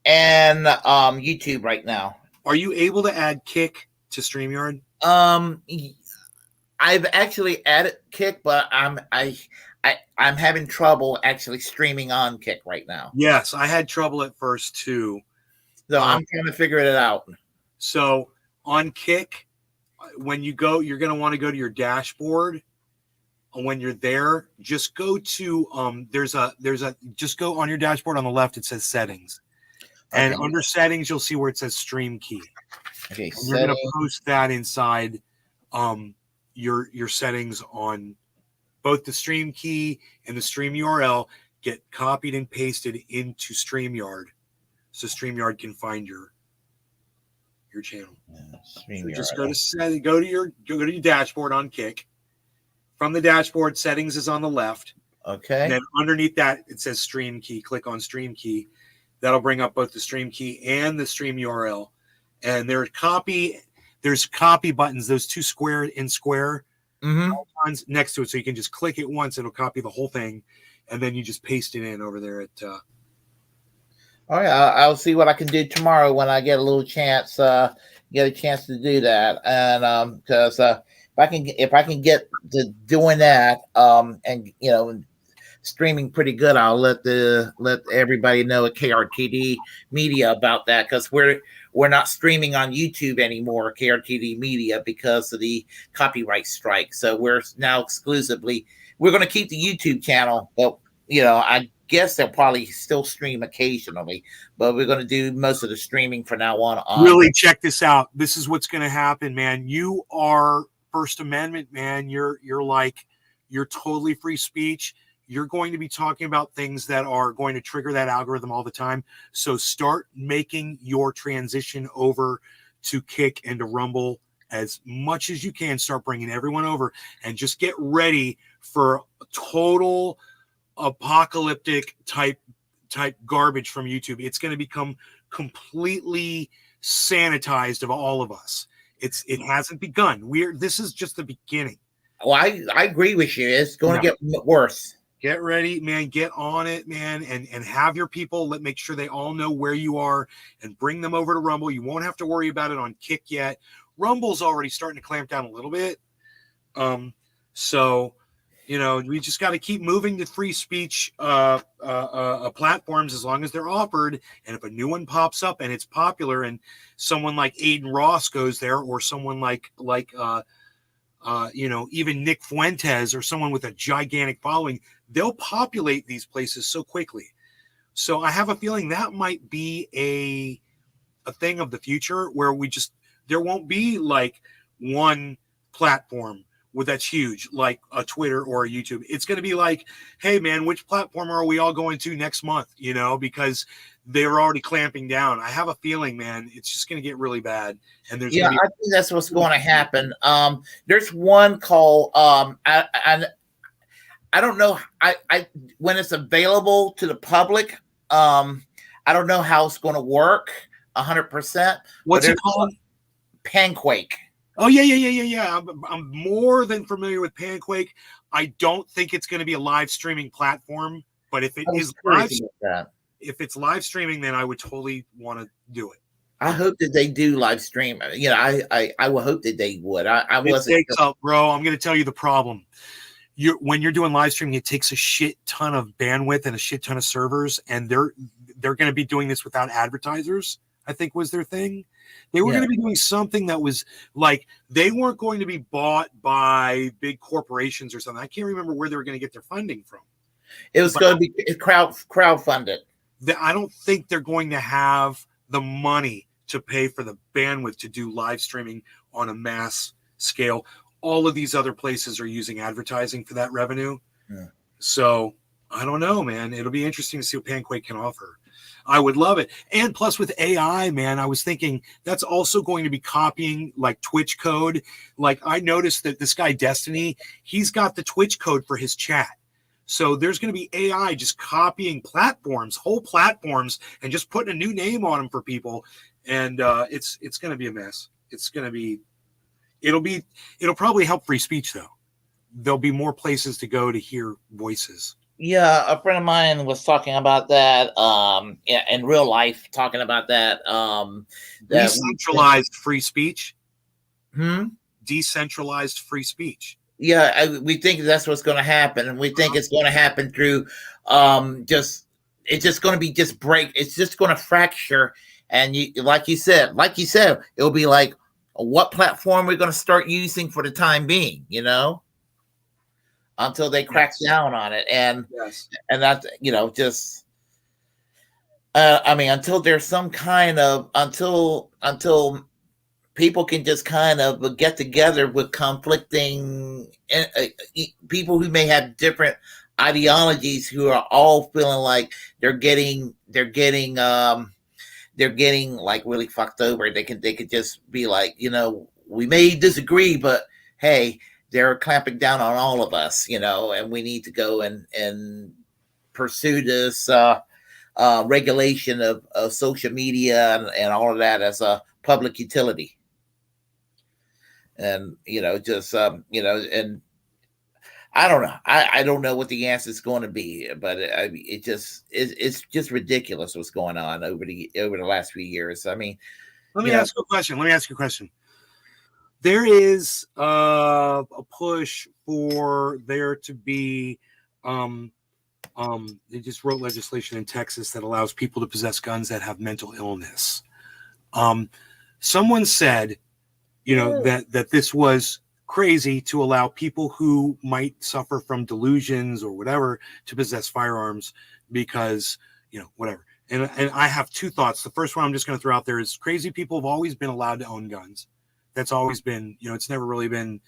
and YouTube right now. Are you able to add Kick to StreamYard? I've actually added Kick, but I'm having trouble actually streaming on Kick right now. Yes, I had trouble at first too. So I'm trying to figure it out. So on Kick, when you go, you're going to want to go to your dashboard. And when you're there, just go to just go on your dashboard on the left. It says settings, and under settings, you'll see where it says stream key. Okay, and you're going to post that inside your settings on both the stream key and the stream URL. Get copied and pasted into StreamYard, so StreamYard can find your channel. So just go to your dashboard on Kick. From the dashboard, settings is on the left. Okay. And then underneath that, it says stream key. Click on stream key. That'll bring up both the stream key and the stream URL. And there's copy buttons, those two square icons next to it. So you can just click it once, it'll copy the whole thing. And then you just paste it in over there at all right, I'll see what I can do tomorrow when I get a little chance, to do that. And because if I can get to doing that, and streaming pretty good, I'll let everybody know at KRTD Media about that, because we're not streaming on YouTube anymore, KRTD Media, because of the copyright strike. So we're now we're going to keep the YouTube channel, but I guess they'll probably still stream occasionally, but we're going to do most of the streaming from now on. Really, check this out. This is what's going to happen, man. You are First Amendment, man. You're totally free speech. you're going to be talking about things that are going to trigger that algorithm all the time. So start making your transition over to Kick and to Rumble as much as you can. Start bringing everyone over and just get ready for total apocalyptic type garbage from YouTube. It's going to become completely sanitized of all of us. It hasn't begun. This is just the beginning. Well, I agree with you. It's going to get worse. Get ready, man. Get on it, man, and have your people. Make sure they all know where you are and bring them over to Rumble. You won't have to worry about it on Kick yet. Rumble's already starting to clamp down a little bit. So, we just got to keep moving to free speech platforms as long as they're offered. And if a new one pops up and it's popular, and someone like Aiden Ross goes there, or someone like even Nick Fuentes, or someone with a gigantic following, they'll populate these places so quickly. So I have a feeling that might be a thing of the future, where there won't be like one platform that's huge, like a Twitter or a YouTube. It's going to be like, hey man, which platform are we all going to next month? Because they're already clamping down. I have a feeling, man, it's just going to get really bad. And I think that's what's going to happen. There's one called I don't know. I when it's available to the public, I don't know how it's going to work 100%. What's it called? Panquake. Oh yeah. I'm more than familiar with Panquake. I don't think it's going to be a live streaming platform, but if it's live streaming, then I would totally want to do it. I hope that they do live stream. I will hope that they would. I wasn't. Bro, I'm going to tell you the problem. When you're doing live streaming, it takes a shit ton of bandwidth and a shit ton of servers, and they're going to be doing this without advertisers, I think was their thing. They were going to be doing something that was like, they weren't going to be bought by big corporations or something. I can't remember where they were going to get their funding from. It was going to be crowdfunded. I don't think they're going to have the money to pay for the bandwidth to do live streaming on a mass scale. All of these other places are using advertising for that revenue. Yeah. So I don't know, man. It'll be interesting to see what Panquake can offer. I would love it. And plus with AI, man, I was thinking that's also going to be copying like Twitch code. Like I noticed that this guy Destiny, he's got the Twitch code for his chat. So there's going to be AI just copying whole platforms, and just putting a new name on them for people. And it's going to be a mess. It'll probably help free speech though. There'll be more places to go to hear voices. Yeah, a friend of mine was talking about that in real life, talking about that. Decentralized free speech? Decentralized free speech. Yeah, we think that's what's going to happen. And we think it's going to happen through it's just going to be it's just going to fracture. And like you said, it'll be like, what platform we're going to start using for the time being, until they crack down on it. And that's, until there's some kind of, until people can just kind of get together with conflicting people who may have different ideologies, who are all feeling like they're getting like really fucked over. They could just be like, we may disagree, but hey, they're clamping down on all of us, and we need to go and pursue this regulation of social media and all of that as a public utility. And, and I don't know. I don't know what the answer is going to be, but it's just ridiculous what's going on over the last few years. I mean, let me ask you a question. There is a push for there to be, they just wrote legislation in Texas that allows people to possess guns that have mental illness. Someone said, that this was crazy to allow people who might suffer from delusions or whatever to possess firearms because, whatever. And I have two thoughts. The first one I'm just going to throw out there is crazy people have always been allowed to own guns. That's always been, it's never really been,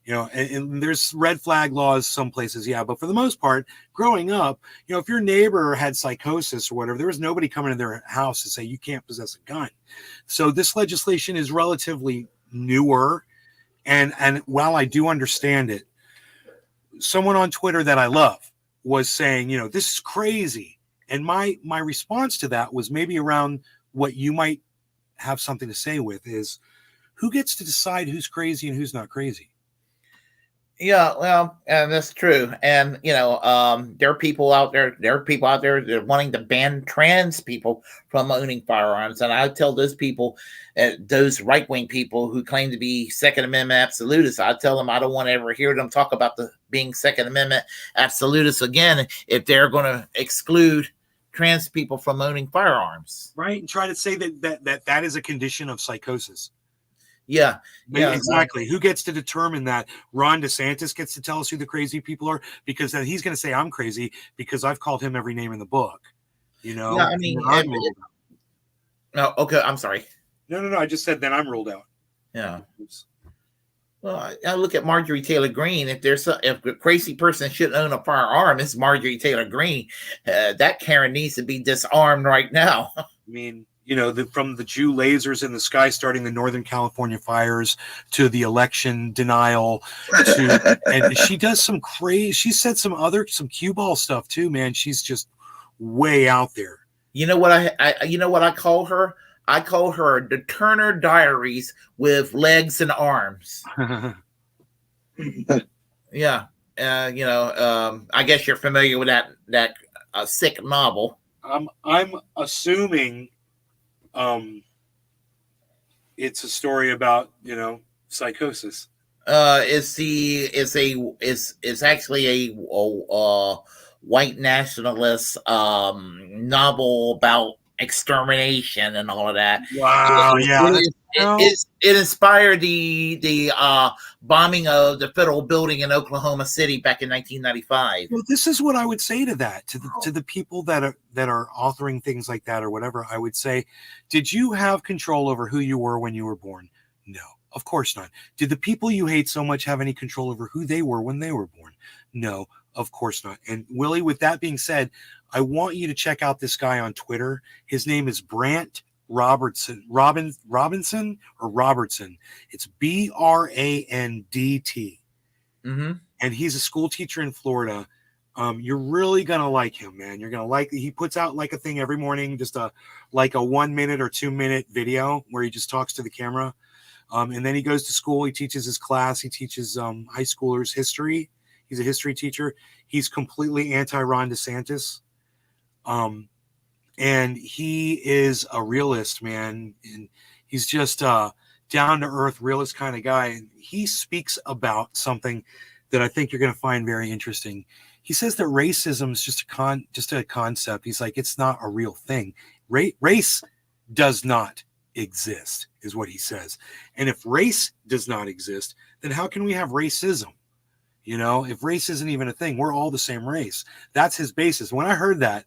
and there's red flag laws some places, yeah, but for the most part, growing up, if your neighbor had psychosis or whatever, there was nobody coming in their house to say you can't possess a gun. So this legislation is relatively newer, and while I do understand it, someone on Twitter that I love was saying, this is crazy, and my response to that was maybe around what you might have something to say with is, who gets to decide who's crazy and who's not crazy? Yeah, well, and that's true. And there are people out there. There are people out there that are wanting to ban trans people from owning firearms. And I tell those people, those right-wing people who claim to be Second Amendment absolutists, I tell them I don't want to ever hear them talk about being Second Amendment absolutists again if they're going to exclude trans people from owning firearms, right? And try to say that is a condition of psychosis. Yeah, exactly. Who gets to determine that? Ron DeSantis gets to tell us who the crazy people are, because then he's going to say I'm crazy because I've called him every name in the book. Yeah, I mean, no, okay, I'm sorry. No. I just said then I'm ruled out. Yeah. Well, I look at Marjorie Taylor Greene. If a crazy person should own a firearm, it's Marjorie Taylor Greene. That Karen needs to be disarmed right now. I mean, from the Jew lasers in the sky starting the Northern California fires to the election denial and she does some crazy, she said some cue ball stuff too, man. She's just way out there. You know what I call her? I call her the Turner Diaries with legs and arms. Yeah. I guess you're familiar with that sick novel. I'm assuming it's a story about psychosis. It's actually a white nationalist novel about extermination and all of that. Wow, it inspired the bombing of the federal building in Oklahoma City back in 1995. Well, this is what I would say to that, to the people that are authoring things like that or whatever. I would say, did you have control over who you were when you were born? No, of course not. Did the people you hate so much have any control over who they were when they were born? No, of course not. And Willie, with that being said, I want you to check out this guy on Twitter. His name is Brant Robertson. Robinson or Robertson. It's BRANDT. Mm-hmm. And he's a school teacher in Florida. You're really gonna like him, man. You're gonna like. He puts out like a thing every morning, just a 1 minute or 2 minute video where he just talks to the camera. And then he goes to school. He teaches his class. He teaches high schoolers history. He's a history teacher. He's completely anti-Ron DeSantis. And he is a realist, man. And he's just down to earth, realist kind of guy. And he speaks about something that I think you're going to find very interesting. He says that racism is just a concept. He's like, it's not a real thing. Race does not exist, is what he says. And if race does not exist, then how can we have racism? If race isn't even a thing, we're all the same race. That's his basis. When I heard that,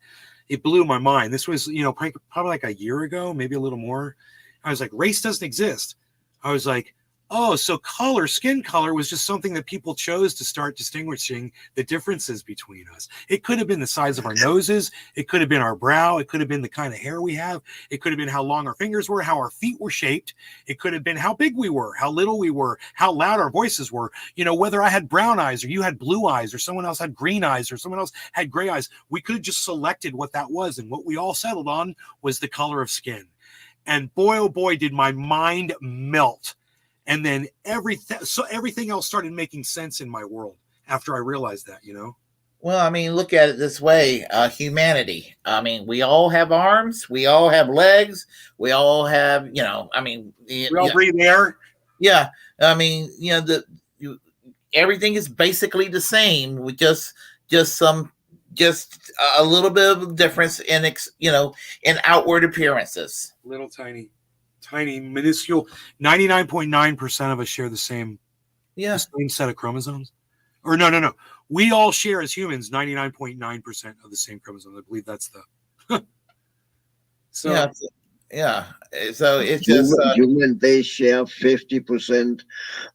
it blew my mind. This was, probably like a year ago, maybe a little more. I was like, race doesn't exist. I was like, oh, so skin color was just something that people chose to start distinguishing the differences between us. It could have been the size of our noses. It could have been our brow. It could have been the kind of hair we have. It could have been how long our fingers were, how our feet were shaped. It could have been how big we were, how little we were, how loud our voices were. Whether I had brown eyes or you had blue eyes or someone else had green eyes or someone else had gray eyes. We could have just selected what that was. And what we all settled on was the color of skin. And boy, oh boy, did my mind melt. And then everything else started making sense in my world after I realized that, Well, I mean, look at it this way: humanity. I mean, we all have arms, we all have legs, we all have, we all breathe air. Yeah, I mean, everything is basically the same with just a little bit of difference in in outward appearances. Little tiny, minuscule. 99.9% of us share the same set of chromosomes. Or no. We all share as humans 99.9% of the same chromosome. I believe that's the. So Yeah. So it's just human. They share 50%.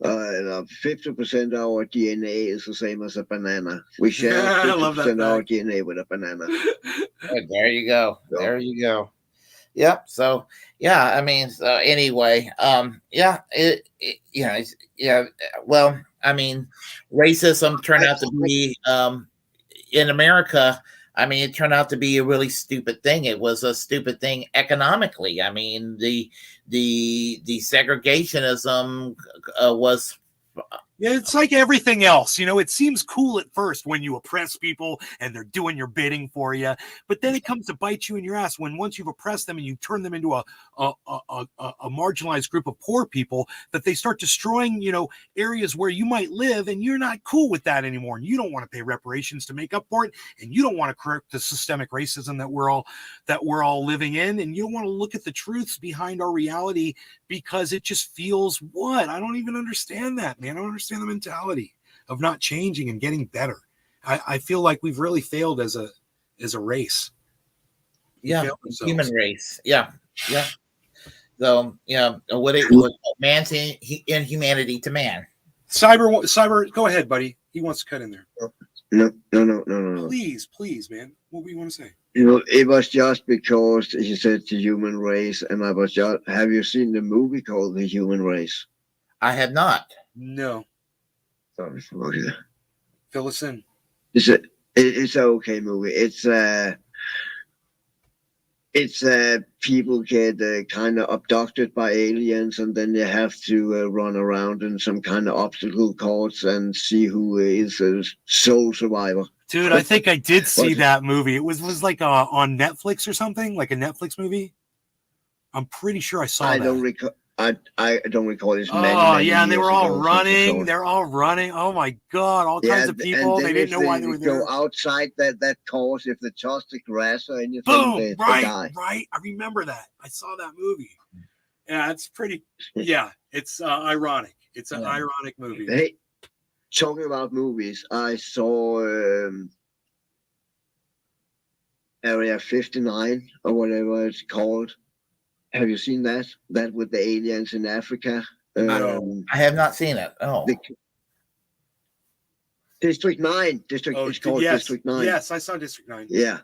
50% of our DNA is the same as a banana. We share I love that 50% of our fact. DNA with a banana. there you go. So, There you go. Yep. So yeah, I mean, so anyway, yeah, you know, yeah. Well, I mean, racism turned out to be in America. I mean, it turned out to be a really stupid thing. It was a stupid thing economically. I mean, the segregationism was. Yeah, it's like everything else. It seems cool at first when you oppress people and they're doing your bidding for you, but then it comes to bite you in your ass when once you've oppressed them and you turn them into a marginalized group of poor people, that they start destroying, areas where you might live, and you're not cool with that anymore. And you don't want to pay reparations to make up for it, and you don't want to correct the systemic racism that we're all living in, and you don't want to look at the truths behind our reality because it just feels what? I don't even understand that, man. I don't understand the mentality of not changing and getting better. I feel like we've really failed as a race. Yeah, human race. Yeah, yeah. So yeah, what man's inhumanity to man. Cyber, go ahead, buddy. He wants to cut in there. No. Please, man. What do you want to say? It was just because he said the human race, and I was just. Have you seen the movie called The Human Race? I have not. No. Sorry. Fill us in. It's an okay movie. It's people get kind of abducted by aliens, and then they have to run around in some kind of obstacle course and see who is a sole survivor. Dude, I think I did see that movie. It was like on Netflix or something, like a Netflix movie. I'm pretty sure I saw that. I don't recall this. Oh, yeah, and they were all running. They're all running. Oh my God, all kinds of people. They didn't know why they were there. Go outside that course, if they touch the grass or anything, boom, they die. Right. I remember that. I saw that movie. Yeah, it's pretty. Yeah, it's ironic. It's an ironic movie. Hey, talking about movies, I saw Area 59 or whatever it's called. Have you seen that? That with the aliens in Africa? I have not seen it. Oh. District 9. It's called District 9. Yes, I saw District 9. Yeah.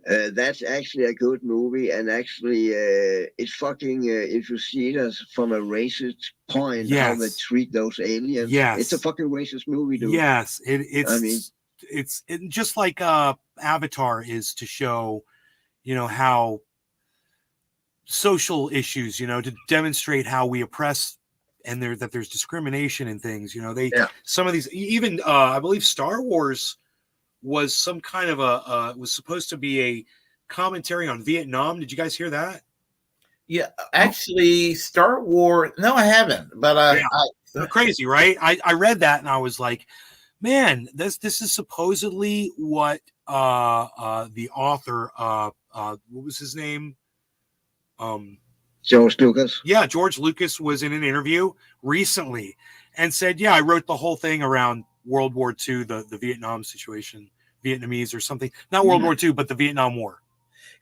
That's actually a good movie, and actually, it's fucking. If you see it as from a racist point, how they treat those aliens. Yes, it's a fucking racist movie, dude. Yes, it's just like Avatar is to show, how social issues, to demonstrate how we oppress and that there's discrimination and things. Some of these, even I believe Star Wars was some kind of was supposed to be a commentary on Vietnam. Did you guys hear that? Yeah, actually, Star Wars. No, I haven't. But crazy, right? I read that and I was like, man, this is supposedly what the author what was his name? George Lucas. Yeah, George Lucas was in an interview recently and said, I wrote the whole thing around World War II, the Vietnam situation, Vietnamese or something. Not World War II, but the Vietnam War.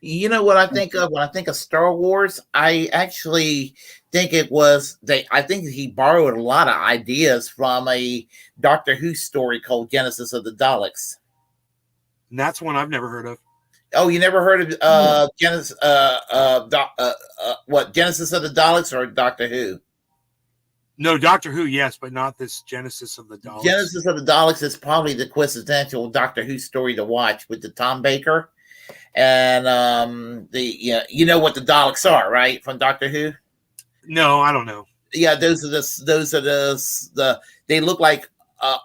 You know what I think of when I think of Star Wars? I actually think I think he borrowed a lot of ideas from a Doctor Who story called Genesis of the Daleks. And that's one I've never heard of. Oh, you never heard of Genesis of the Daleks or Doctor Who? No, Doctor Who, yes, but not this Genesis of the Daleks. Genesis of the Daleks is probably the quintessential Doctor Who story to watch with the Tom Baker. And you know what the Daleks are, right? From Doctor Who? No, I don't know. Yeah, those are the they look like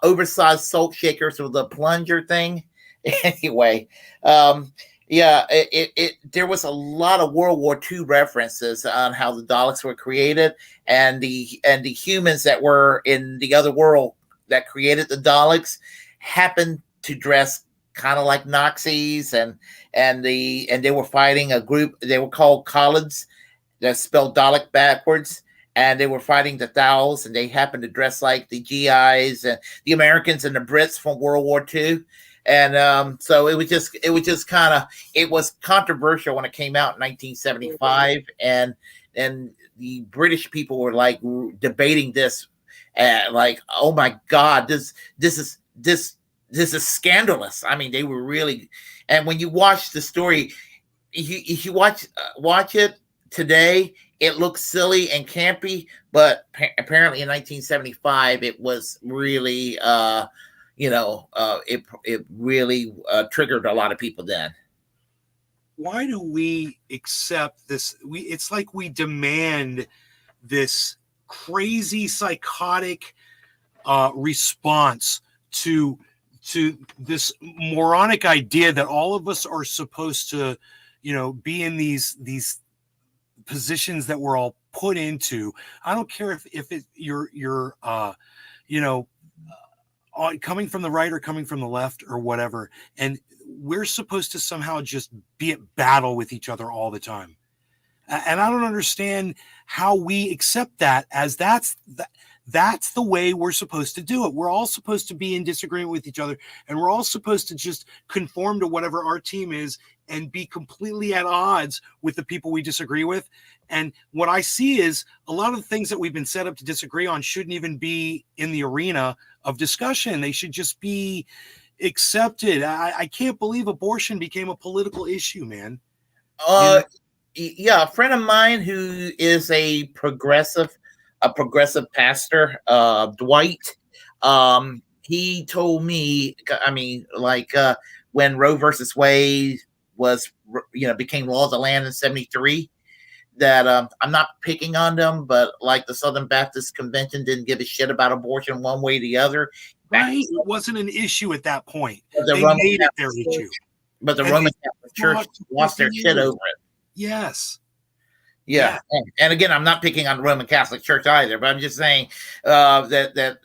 oversized salt shakers with a plunger thing. Anyway, there was a lot of World War II references on how the Daleks were created, and the humans that were in the other world that created the Daleks happened to dress kind of like Nazis, and they were fighting a group. They were called Khalids, that spelled Dalek backwards, and they were fighting the Thals, and they happened to dress like the GIs and the Americans and the Brits from World War II. And so it was just kind of, it was controversial when it came out in 1975, and the British people were like debating this, like, oh my God, this is scandalous. I mean, they were really, and when you watch the story, if you watch it today, it looks silly and campy, but apparently in 1975 it was really it really triggered a lot of people then. Why do we accept this? It's like we demand this crazy psychotic response to this moronic idea that all of us are supposed to, be in these positions that we're all put into. I don't care if you're coming from the right or coming from the left or whatever, and we're supposed to somehow just be at battle with each other all the time. And I don't understand how we accept that as that's the way we're supposed to do it. We're all supposed to be in disagreement with each other, and we're all supposed to just conform to whatever our team is and be completely at odds with the people we disagree with. And what I see is a lot of the things that we've been set up to disagree on shouldn't even be in the arena of discussion. They should just be accepted. I can't believe abortion became a political issue, man. Yeah, a friend of mine who is a progressive pastor, Dwight, he told me, I mean, like when Roe versus Wade was, became law of the land in 73, that I'm not picking on them, but like the Southern Baptist Convention didn't give a shit about abortion one way or the other. Right. It wasn't an issue at that point. They made it their issue. But the Roman Catholic Church lost their shit over it. Yes. Yeah. And again, I'm not picking on the Roman Catholic Church either, but I'm just saying that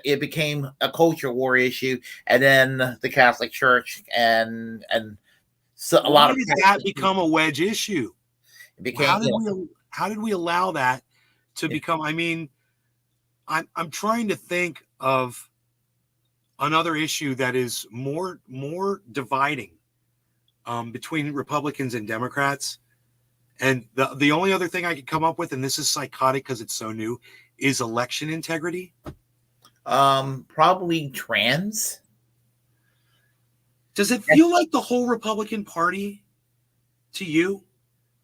it became a culture war issue, and then the Catholic Church and so a lot of that become a wedge issue. It became, how did we allow that to become? I mean, I'm trying to think of another issue that is more dividing between Republicans and Democrats. And the only other thing I could come up with, and this is psychotic because it's so new, is election integrity. Probably trans. Does it feel like the whole Republican Party to you?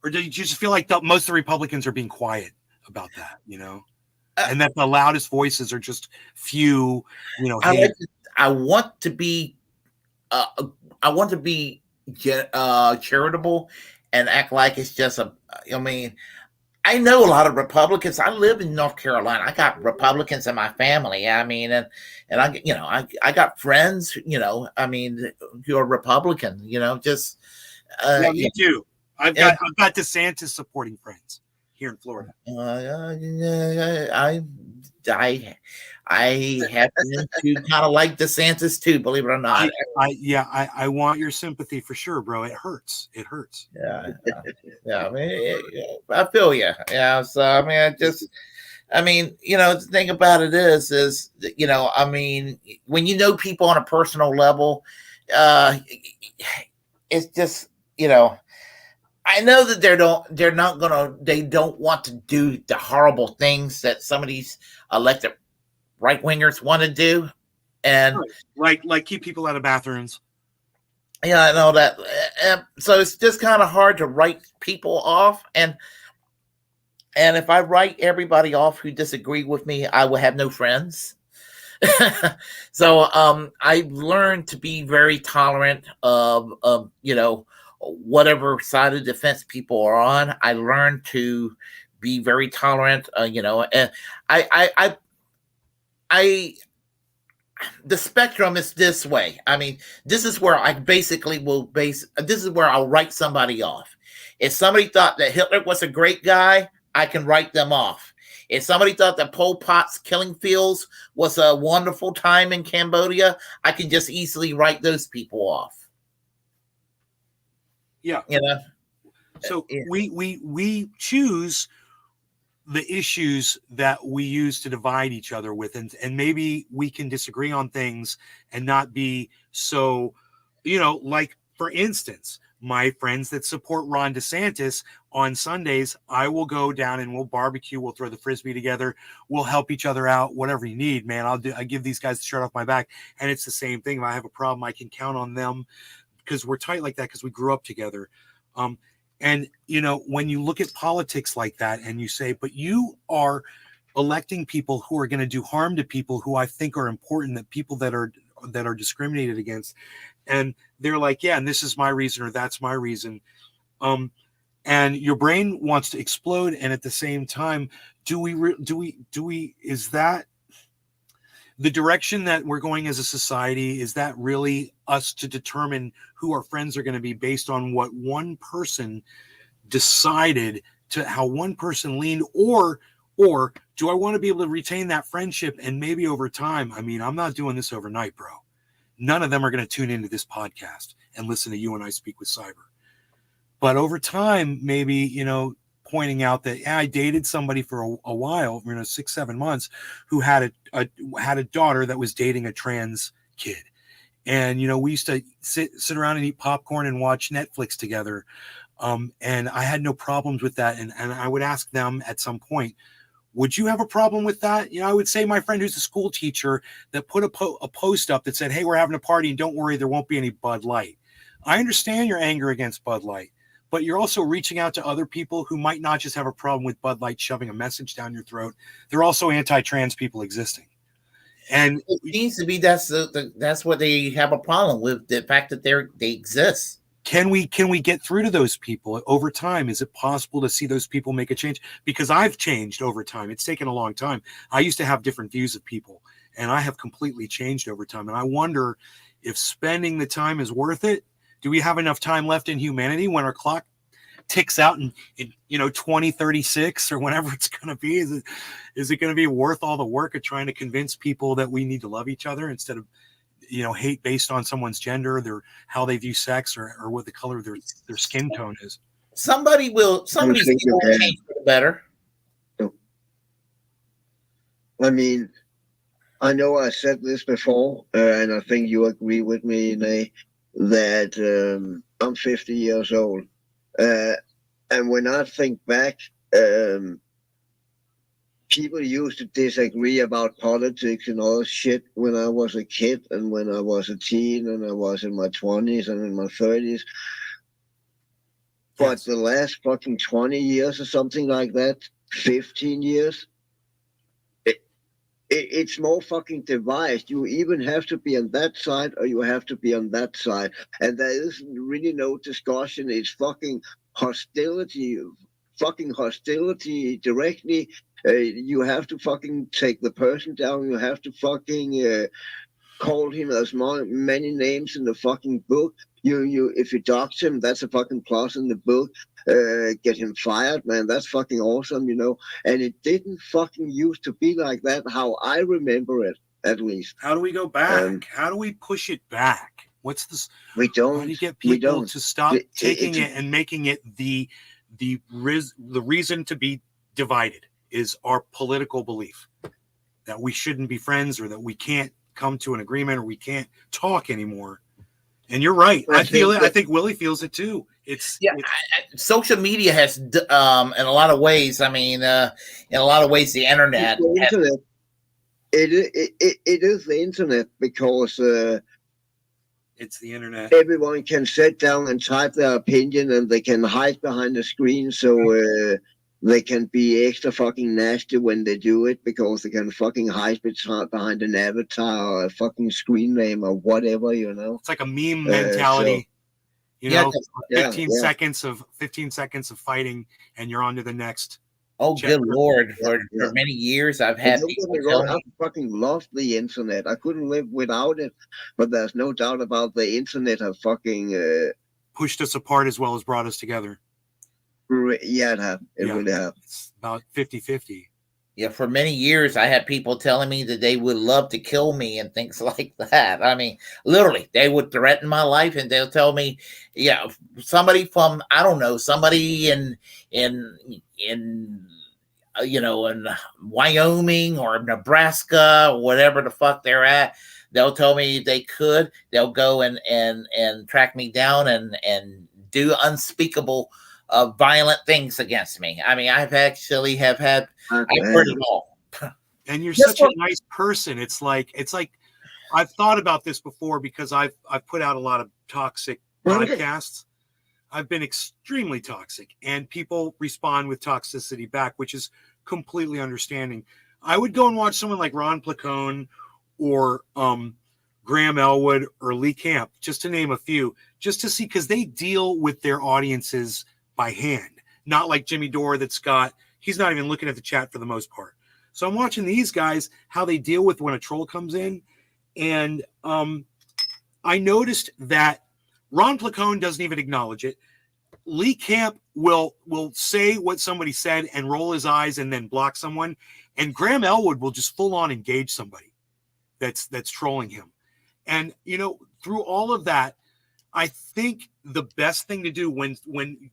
Or do you just feel like most of the Republicans are being quiet about that, and that the loudest voices are just few, I want to be charitable and act like it's just I know a lot of Republicans. I live in North Carolina. I got Republicans in my family. I mean, and I got friends, who are Republican, just me too. I've got DeSantis supporting friends here in Florida. I happen to kind of like DeSantis too, believe it or not. I want your sympathy for sure, bro. It hurts. Yeah. I mean, I feel you. Yeah. So the thing about it is when you know people on a personal level, it's just I know that they don't want to do the horrible things that some of these elected right wingers want to do, and like keep people out of bathrooms. Yeah, I know that. So it's just kind of hard to write people off, and if I write everybody off who disagree with me, I will have no friends. So I've learned to be very tolerant of whatever side of the fence people are on. I learned to be very tolerant, and the spectrum is this way. I mean, this is where I basically this is where I'll write somebody off. If somebody thought that Hitler was a great guy, I can write them off. If somebody thought that Pol Pot's killing fields was a wonderful time in Cambodia, I can just easily write those people off. Yeah. So we choose the issues that we use to divide each other with, and maybe we can disagree on things and not be so, like, for instance, my friends that support Ron DeSantis, on Sundays, I will go down and we'll barbecue, we'll throw the Frisbee together, we'll help each other out, whatever you need, man. I give these guys the shirt off my back. And it's the same thing. If I have a problem, I can count on them because we're tight like that, because we grew up together. And, when you look at politics like that and you say, but you are electing people who are going to do harm to people who I think are important, that people that are discriminated against. And they're like, yeah, and this is my reason, or that's my reason. And your brain wants to explode. And at the same time, is that the direction that we're going as a society? Is that really us to determine who our friends are going to be based on what one person decided, to how one person leaned, or do I want to be able to retain that friendship? And maybe over time, I mean, I'm not doing this overnight, bro. None of them are going to tune into this podcast and listen to you and I speak with Cyber. But over time, maybe, pointing out that I dated somebody for a while, 6-7 months, who had a daughter that was dating a trans kid. And, we used to sit around and eat popcorn and watch Netflix together. And I had no problems with that. And I would ask them at some point, would you have a problem with that? I would say my friend who's a school teacher that put a post up that said, hey, we're having a party and don't worry, there won't be any Bud Light. I understand your anger against Bud Light, but you're also reaching out to other people who might not just have a problem with Bud Light shoving a message down your throat. They're also anti-trans people existing. And it seems to be that's what they have a problem with, the fact that they exist. Can we get through to those people over time? Is it possible to see those people make a change? Because I've changed over time. It's taken a long time. I used to have different views of people, and I have completely changed over time. And I wonder if spending the time is worth it. Do we have enough time left in humanity when our clock ticks out in 2036 or whenever it's going to be? Is it going to be worth all the work of trying to convince people that we need to love each other instead of hate based on someone's gender, how they view sex, or what the color of their skin tone is? Somebody's will change for the better. I mean, I know I said this before, and I think you agree with me, Nay, that I'm 50 years old. And when I think back, people used to disagree about politics and all shit when I was a kid and when I was a teen and I was in my 20s and in my 30s. But the last fucking 20 years or something like that, 15 years, it's more fucking divided. You even have to be on that side or you have to be on that side. And there isn't really no discussion. It's fucking hostility directly. You have to fucking take the person down. You have to fucking call him as many names in the fucking book. If you dox him, that's a fucking plus in the book. Get him fired, man. That's fucking awesome, And it didn't fucking used to be like that, how I remember it, at least. How do we go back? How do we push it back? What's this? We don't. How do you get people to stop taking it and making it the reason to be divided is our political belief that we shouldn't be friends, or that we can't come to an agreement, or we can't talk anymore? And you're right. I feel it. I think Willie feels it too. Social media has, in a lot of ways. I mean, in a lot of ways, the internet. It is the internet, because it's the internet. Everyone can sit down and type their opinion, and they can hide behind the screen, so they can be extra fucking nasty when they do it, because they can fucking hide behind an avatar or a fucking screen name or whatever, It's like a meme mentality. 15 seconds of fighting, and you're on to the next. Oh, good Lord. For many years, I've had people I fucking loved the internet. I couldn't live without it, but there's no doubt about the internet have fucking pushed us apart as well as brought us together. Yeah, it have. It really have. It's about 50-50. Yeah, for many years, I had people telling me that they would love to kill me and things like that. I mean, literally, they would threaten my life, and they'll tell me, somebody from, I don't know, somebody in in Wyoming or Nebraska, or whatever the fuck they're at. They'll tell me they could. They'll go and track me down and do unspeakable, violent things against me. I mean, I've heard it all. And you're such a nice person. It's like I've thought about this before because I've put out a lot of toxic podcasts. I've been extremely toxic, and people respond with toxicity back, which is completely understanding. I would go and watch someone like Ron Placone or Graham Elwood or Lee Camp, just to name a few, just to see, because they deal with their audiences by hand, not like Jimmy Dore he's not even looking at the chat for the most part. So I'm watching these guys, how they deal with when a troll comes in. And I noticed that Ron Placone doesn't even acknowledge it. Lee Camp will say what somebody said and roll his eyes and then block someone. And Graham Elwood will just full on engage somebody that's trolling him. And, through all of that, I think the best thing to do when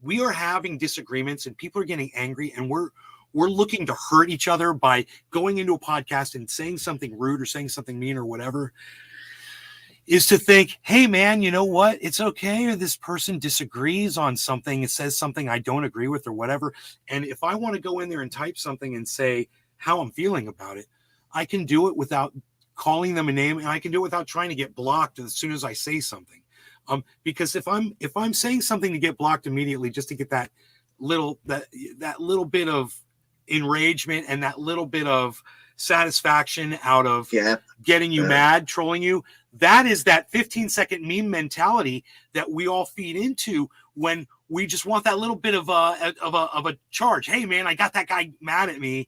we are having disagreements and people are getting angry and we're looking to hurt each other by going into a podcast and saying something rude or saying something mean or whatever, is to think, hey, man, you know what? It's okay. This person disagrees on something. It says something I don't agree with or whatever. And if I want to go in there and type something and say how I'm feeling about it, I can do it without calling them a name, and I can do it without trying to get blocked as soon as I say something. Because if I'm saying something to get blocked immediately just to get that little bit of enragement and that little bit of satisfaction out of getting you mad, trolling you, that is that 15-second meme mentality that we all feed into when we just want that little bit of a charge. Hey man, I got that guy mad at me.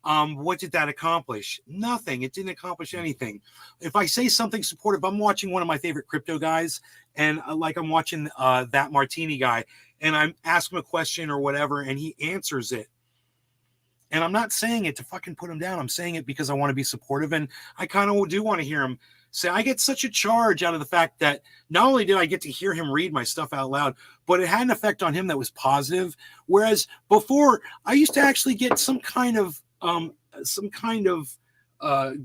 What did that accomplish? Nothing. It didn't accomplish anything. If I say something supportive, I'm watching one of my favorite crypto guys, and I'm watching that Martini guy, and I'm asking him a question or whatever, and he answers it. And I'm not saying it to fucking put him down. I'm saying it because I want to be supportive, and I kind of do want to hear him say. I get such a charge out of the fact that not only did I get to hear him read my stuff out loud, but it had an effect on him that was positive. Whereas before, I used to actually get some kind of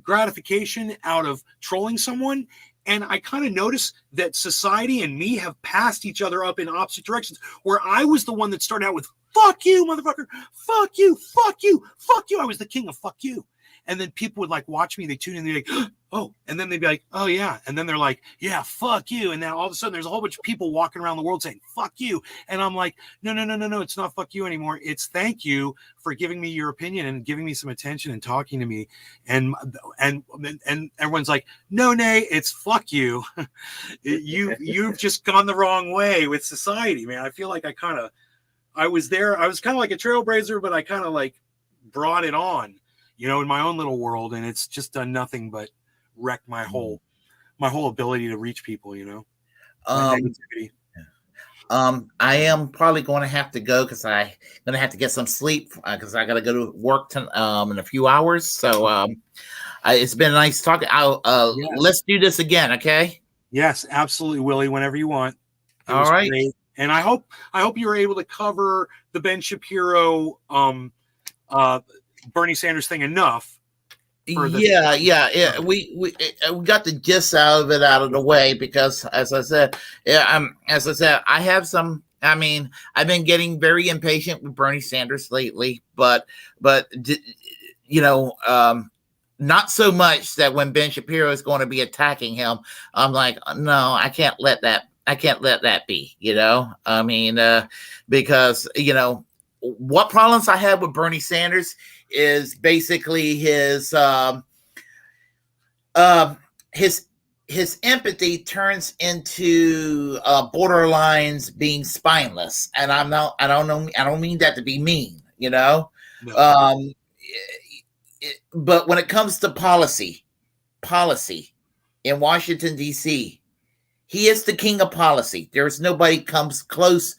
gratification out of trolling someone. And I kind of noticed that society and me have passed each other up in opposite directions, where I was the one that started out with, fuck you, motherfucker, fuck you, fuck you, fuck you. I was the king of fuck you. And then people would like watch me, they tune in, they're like, oh, and then they'd be like, oh yeah. And then they're like, yeah, fuck you. And now all of a sudden there's a whole bunch of people walking around the world saying, fuck you. And I'm like, no, it's not fuck you anymore. It's thank you for giving me your opinion and giving me some attention and talking to me. And everyone's like, no, nay, it's fuck you. You've just gone the wrong way with society, man. I feel like I was there. I was kind of like a trailblazer, but I kind of like brought it on, in my own little world, and it's just done nothing but wreck my whole ability to reach people, I am probably going to have to go because I'm going to have to get some sleep because I got to go to work in a few hours. So it's been nice talking. Let's do this again, okay? Yes, absolutely, Willie. Whenever you want. All right. Great. And I hope you were able to cover the Ben Shapiro, Bernie Sanders thing enough. Yeah. We got the gist out of the way because, as I said, I have some. I mean, I've been getting very impatient with Bernie Sanders lately, but not so much that when Ben Shapiro is going to be attacking him, I'm like, no, I can't let that be. I mean, because what problems I have with Bernie Sanders is basically his empathy turns into borderlines being spineless, and I don't mean that to be mean, No. But when it comes to policy in Washington D.C., he is the king of policy. There's nobody comes close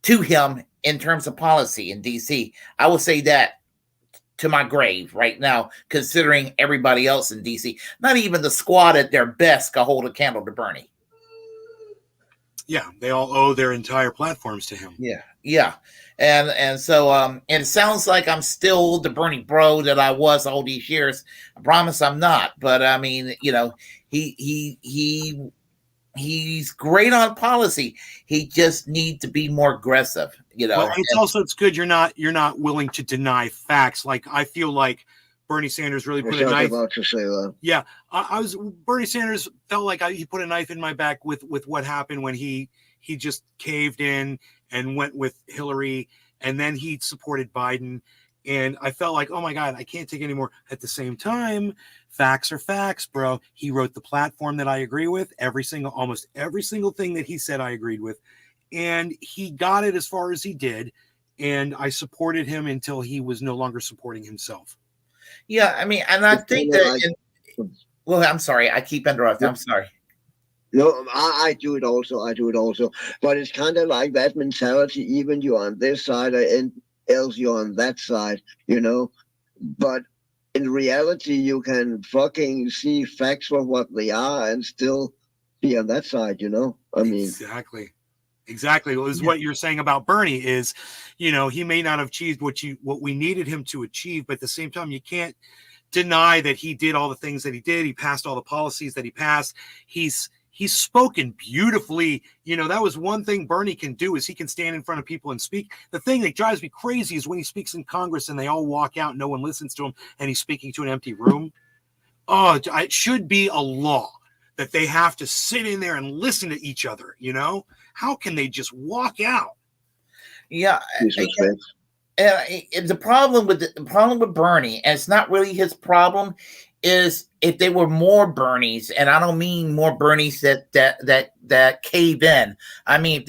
to him in terms of policy in D.C. I will say that to my grave right now, considering everybody else in D.C. Not even the squad at their best can hold a candle to Bernie. Yeah, they all owe their entire platforms to him. Yeah. And so and it sounds like I'm still the Bernie bro that I was all these years. I promise I'm not. But I mean, he's great on policy. He just needs to be more aggressive, Well, it's good you're not willing to deny facts. Like, I feel like Bernie Sanders really put a knife. About to say that. Yeah, Bernie Sanders felt like he put a knife in my back with what happened when he just caved in and went with Hillary, and then he supported Biden. And I felt like, oh my God, I can't take any more. At the same time, facts are facts, bro. He wrote the platform that I agree with. Almost every single thing that he said, I agreed with. And he got it as far as he did. And I supported him until he was no longer supporting himself. Yeah, I mean, and I think that. Well, I'm sorry. I keep interrupting. I'm sorry. No, I do it also. But it's kind of like that mentality. Even you're on this side and else you're on that side, But in reality, you can fucking see facts for what they are and still be on that side, I mean, Exactly. It was what you're saying about Bernie is, he may not have achieved what we needed him to achieve, but at the same time, you can't deny that he did all the things that he did. He passed all the policies that he passed. He's spoken beautifully. That was one thing Bernie can do, is he can stand in front of people and speak. The thing that drives me crazy is when he speaks in Congress and they all walk out and no one listens to him and he's speaking to an empty room. Oh, it should be a law that they have to sit in there and listen to each other. How can they just walk out? Yeah. And the problem with Bernie, and it's not really his problem, is if they were more Bernies, and I don't mean more Bernies that cave in. I mean,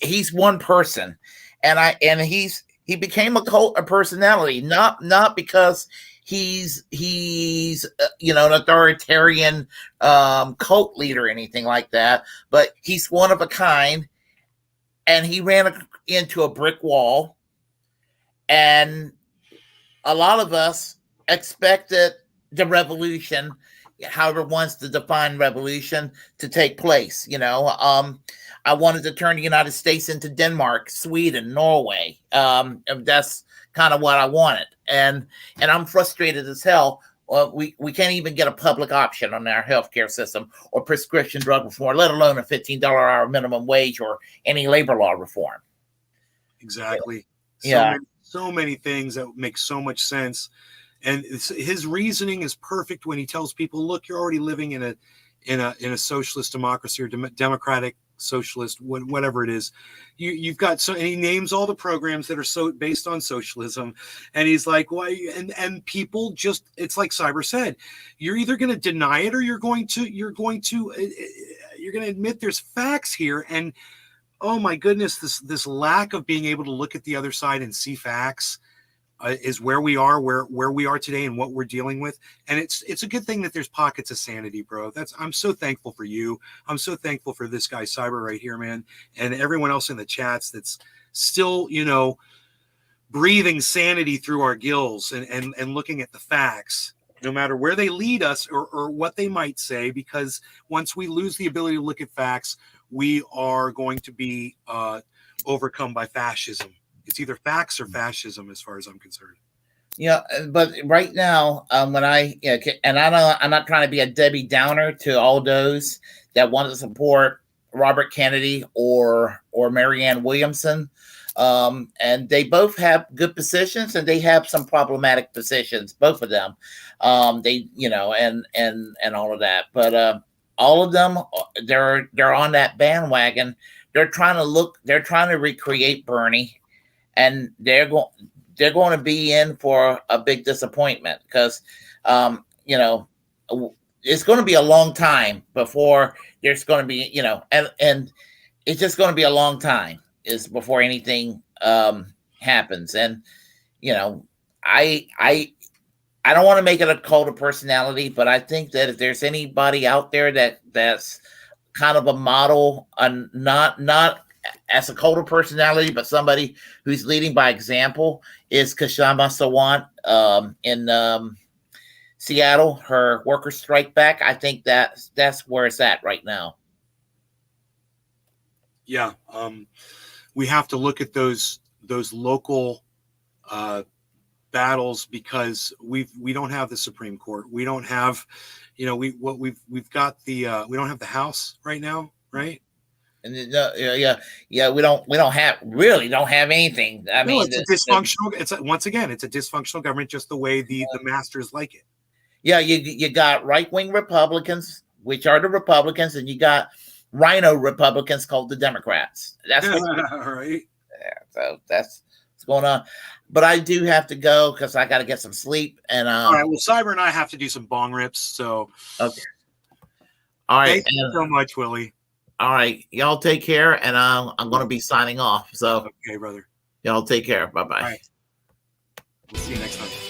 he's one person, and he became a personality, not because he's an authoritarian cult leader or anything like that, but he's one of a kind, and he ran into a brick wall, and a lot of us expected the revolution, however wants to define revolution, to take place. I wanted to turn the United States into Denmark, Sweden, Norway. That's kind of what I wanted, and I'm frustrated as hell. We can't even get a public option on our healthcare system or prescription drug reform, let alone a $15 hour minimum wage or any labor law reform. Exactly. Yeah. So many things that make so much sense. And his reasoning is perfect when he tells people, look, you're already living in a socialist democracy or democratic socialist, whatever it is. You've got and he names all the programs that are so based on socialism. And he's like, well, and people just, it's like Cyber said, you're either going to deny it or you're going to admit there's facts here. And oh my goodness, this lack of being able to look at the other side and see facts is where we are today and what we're dealing with. And it's a good thing that there's pockets of sanity, bro. I'm so thankful for you. I'm so thankful for this guy Cyber right here, man, and everyone else in the chats that's still, breathing sanity through our gills and looking at the facts, no matter where they lead us or what they might say, because once we lose the ability to look at facts, we are going to be overcome by fascism. It's either facts or fascism, as far as I'm concerned. Yeah, but right now, I'm not trying to be a Debbie Downer to all those that want to support Robert Kennedy or Marianne Williamson. And they both have good positions, and they have some problematic positions, both of them. And all of that, but all of them, they're on that bandwagon. They're trying to recreate Bernie, and they're going to be in for a big disappointment because, it's going to be a long time before there's going to be, and it's just going to be a long time before anything happens. And, I don't want to make it a cult of personality, but I think that if there's anybody out there that's kind of a model, not as a cult of personality, but somebody who's leading by example, is Kshama Sawant in Seattle. Her workers' strike back. I think that's where it's at right now. Yeah. We have to look at those local battles because we don't have the Supreme Court. We don't have, we've got the we don't have the House right now, right? And we don't have anything. I mean, it's a dysfunctional. Once again, it's a dysfunctional government, just the way the masters like it. Yeah, you got right-wing Republicans, which are the Republicans, and you got rhino Republicans called the Democrats. That's right. Yeah, so that's what's going on. But I do have to go because I got to get some sleep. And all right, well, Cyber and I have to do some bong rips. So okay, all right. Thank you so much, Willie. All right, y'all take care, and I'm going to be signing off. So okay, brother. Y'all take care. Bye bye. All right. We'll see you next time.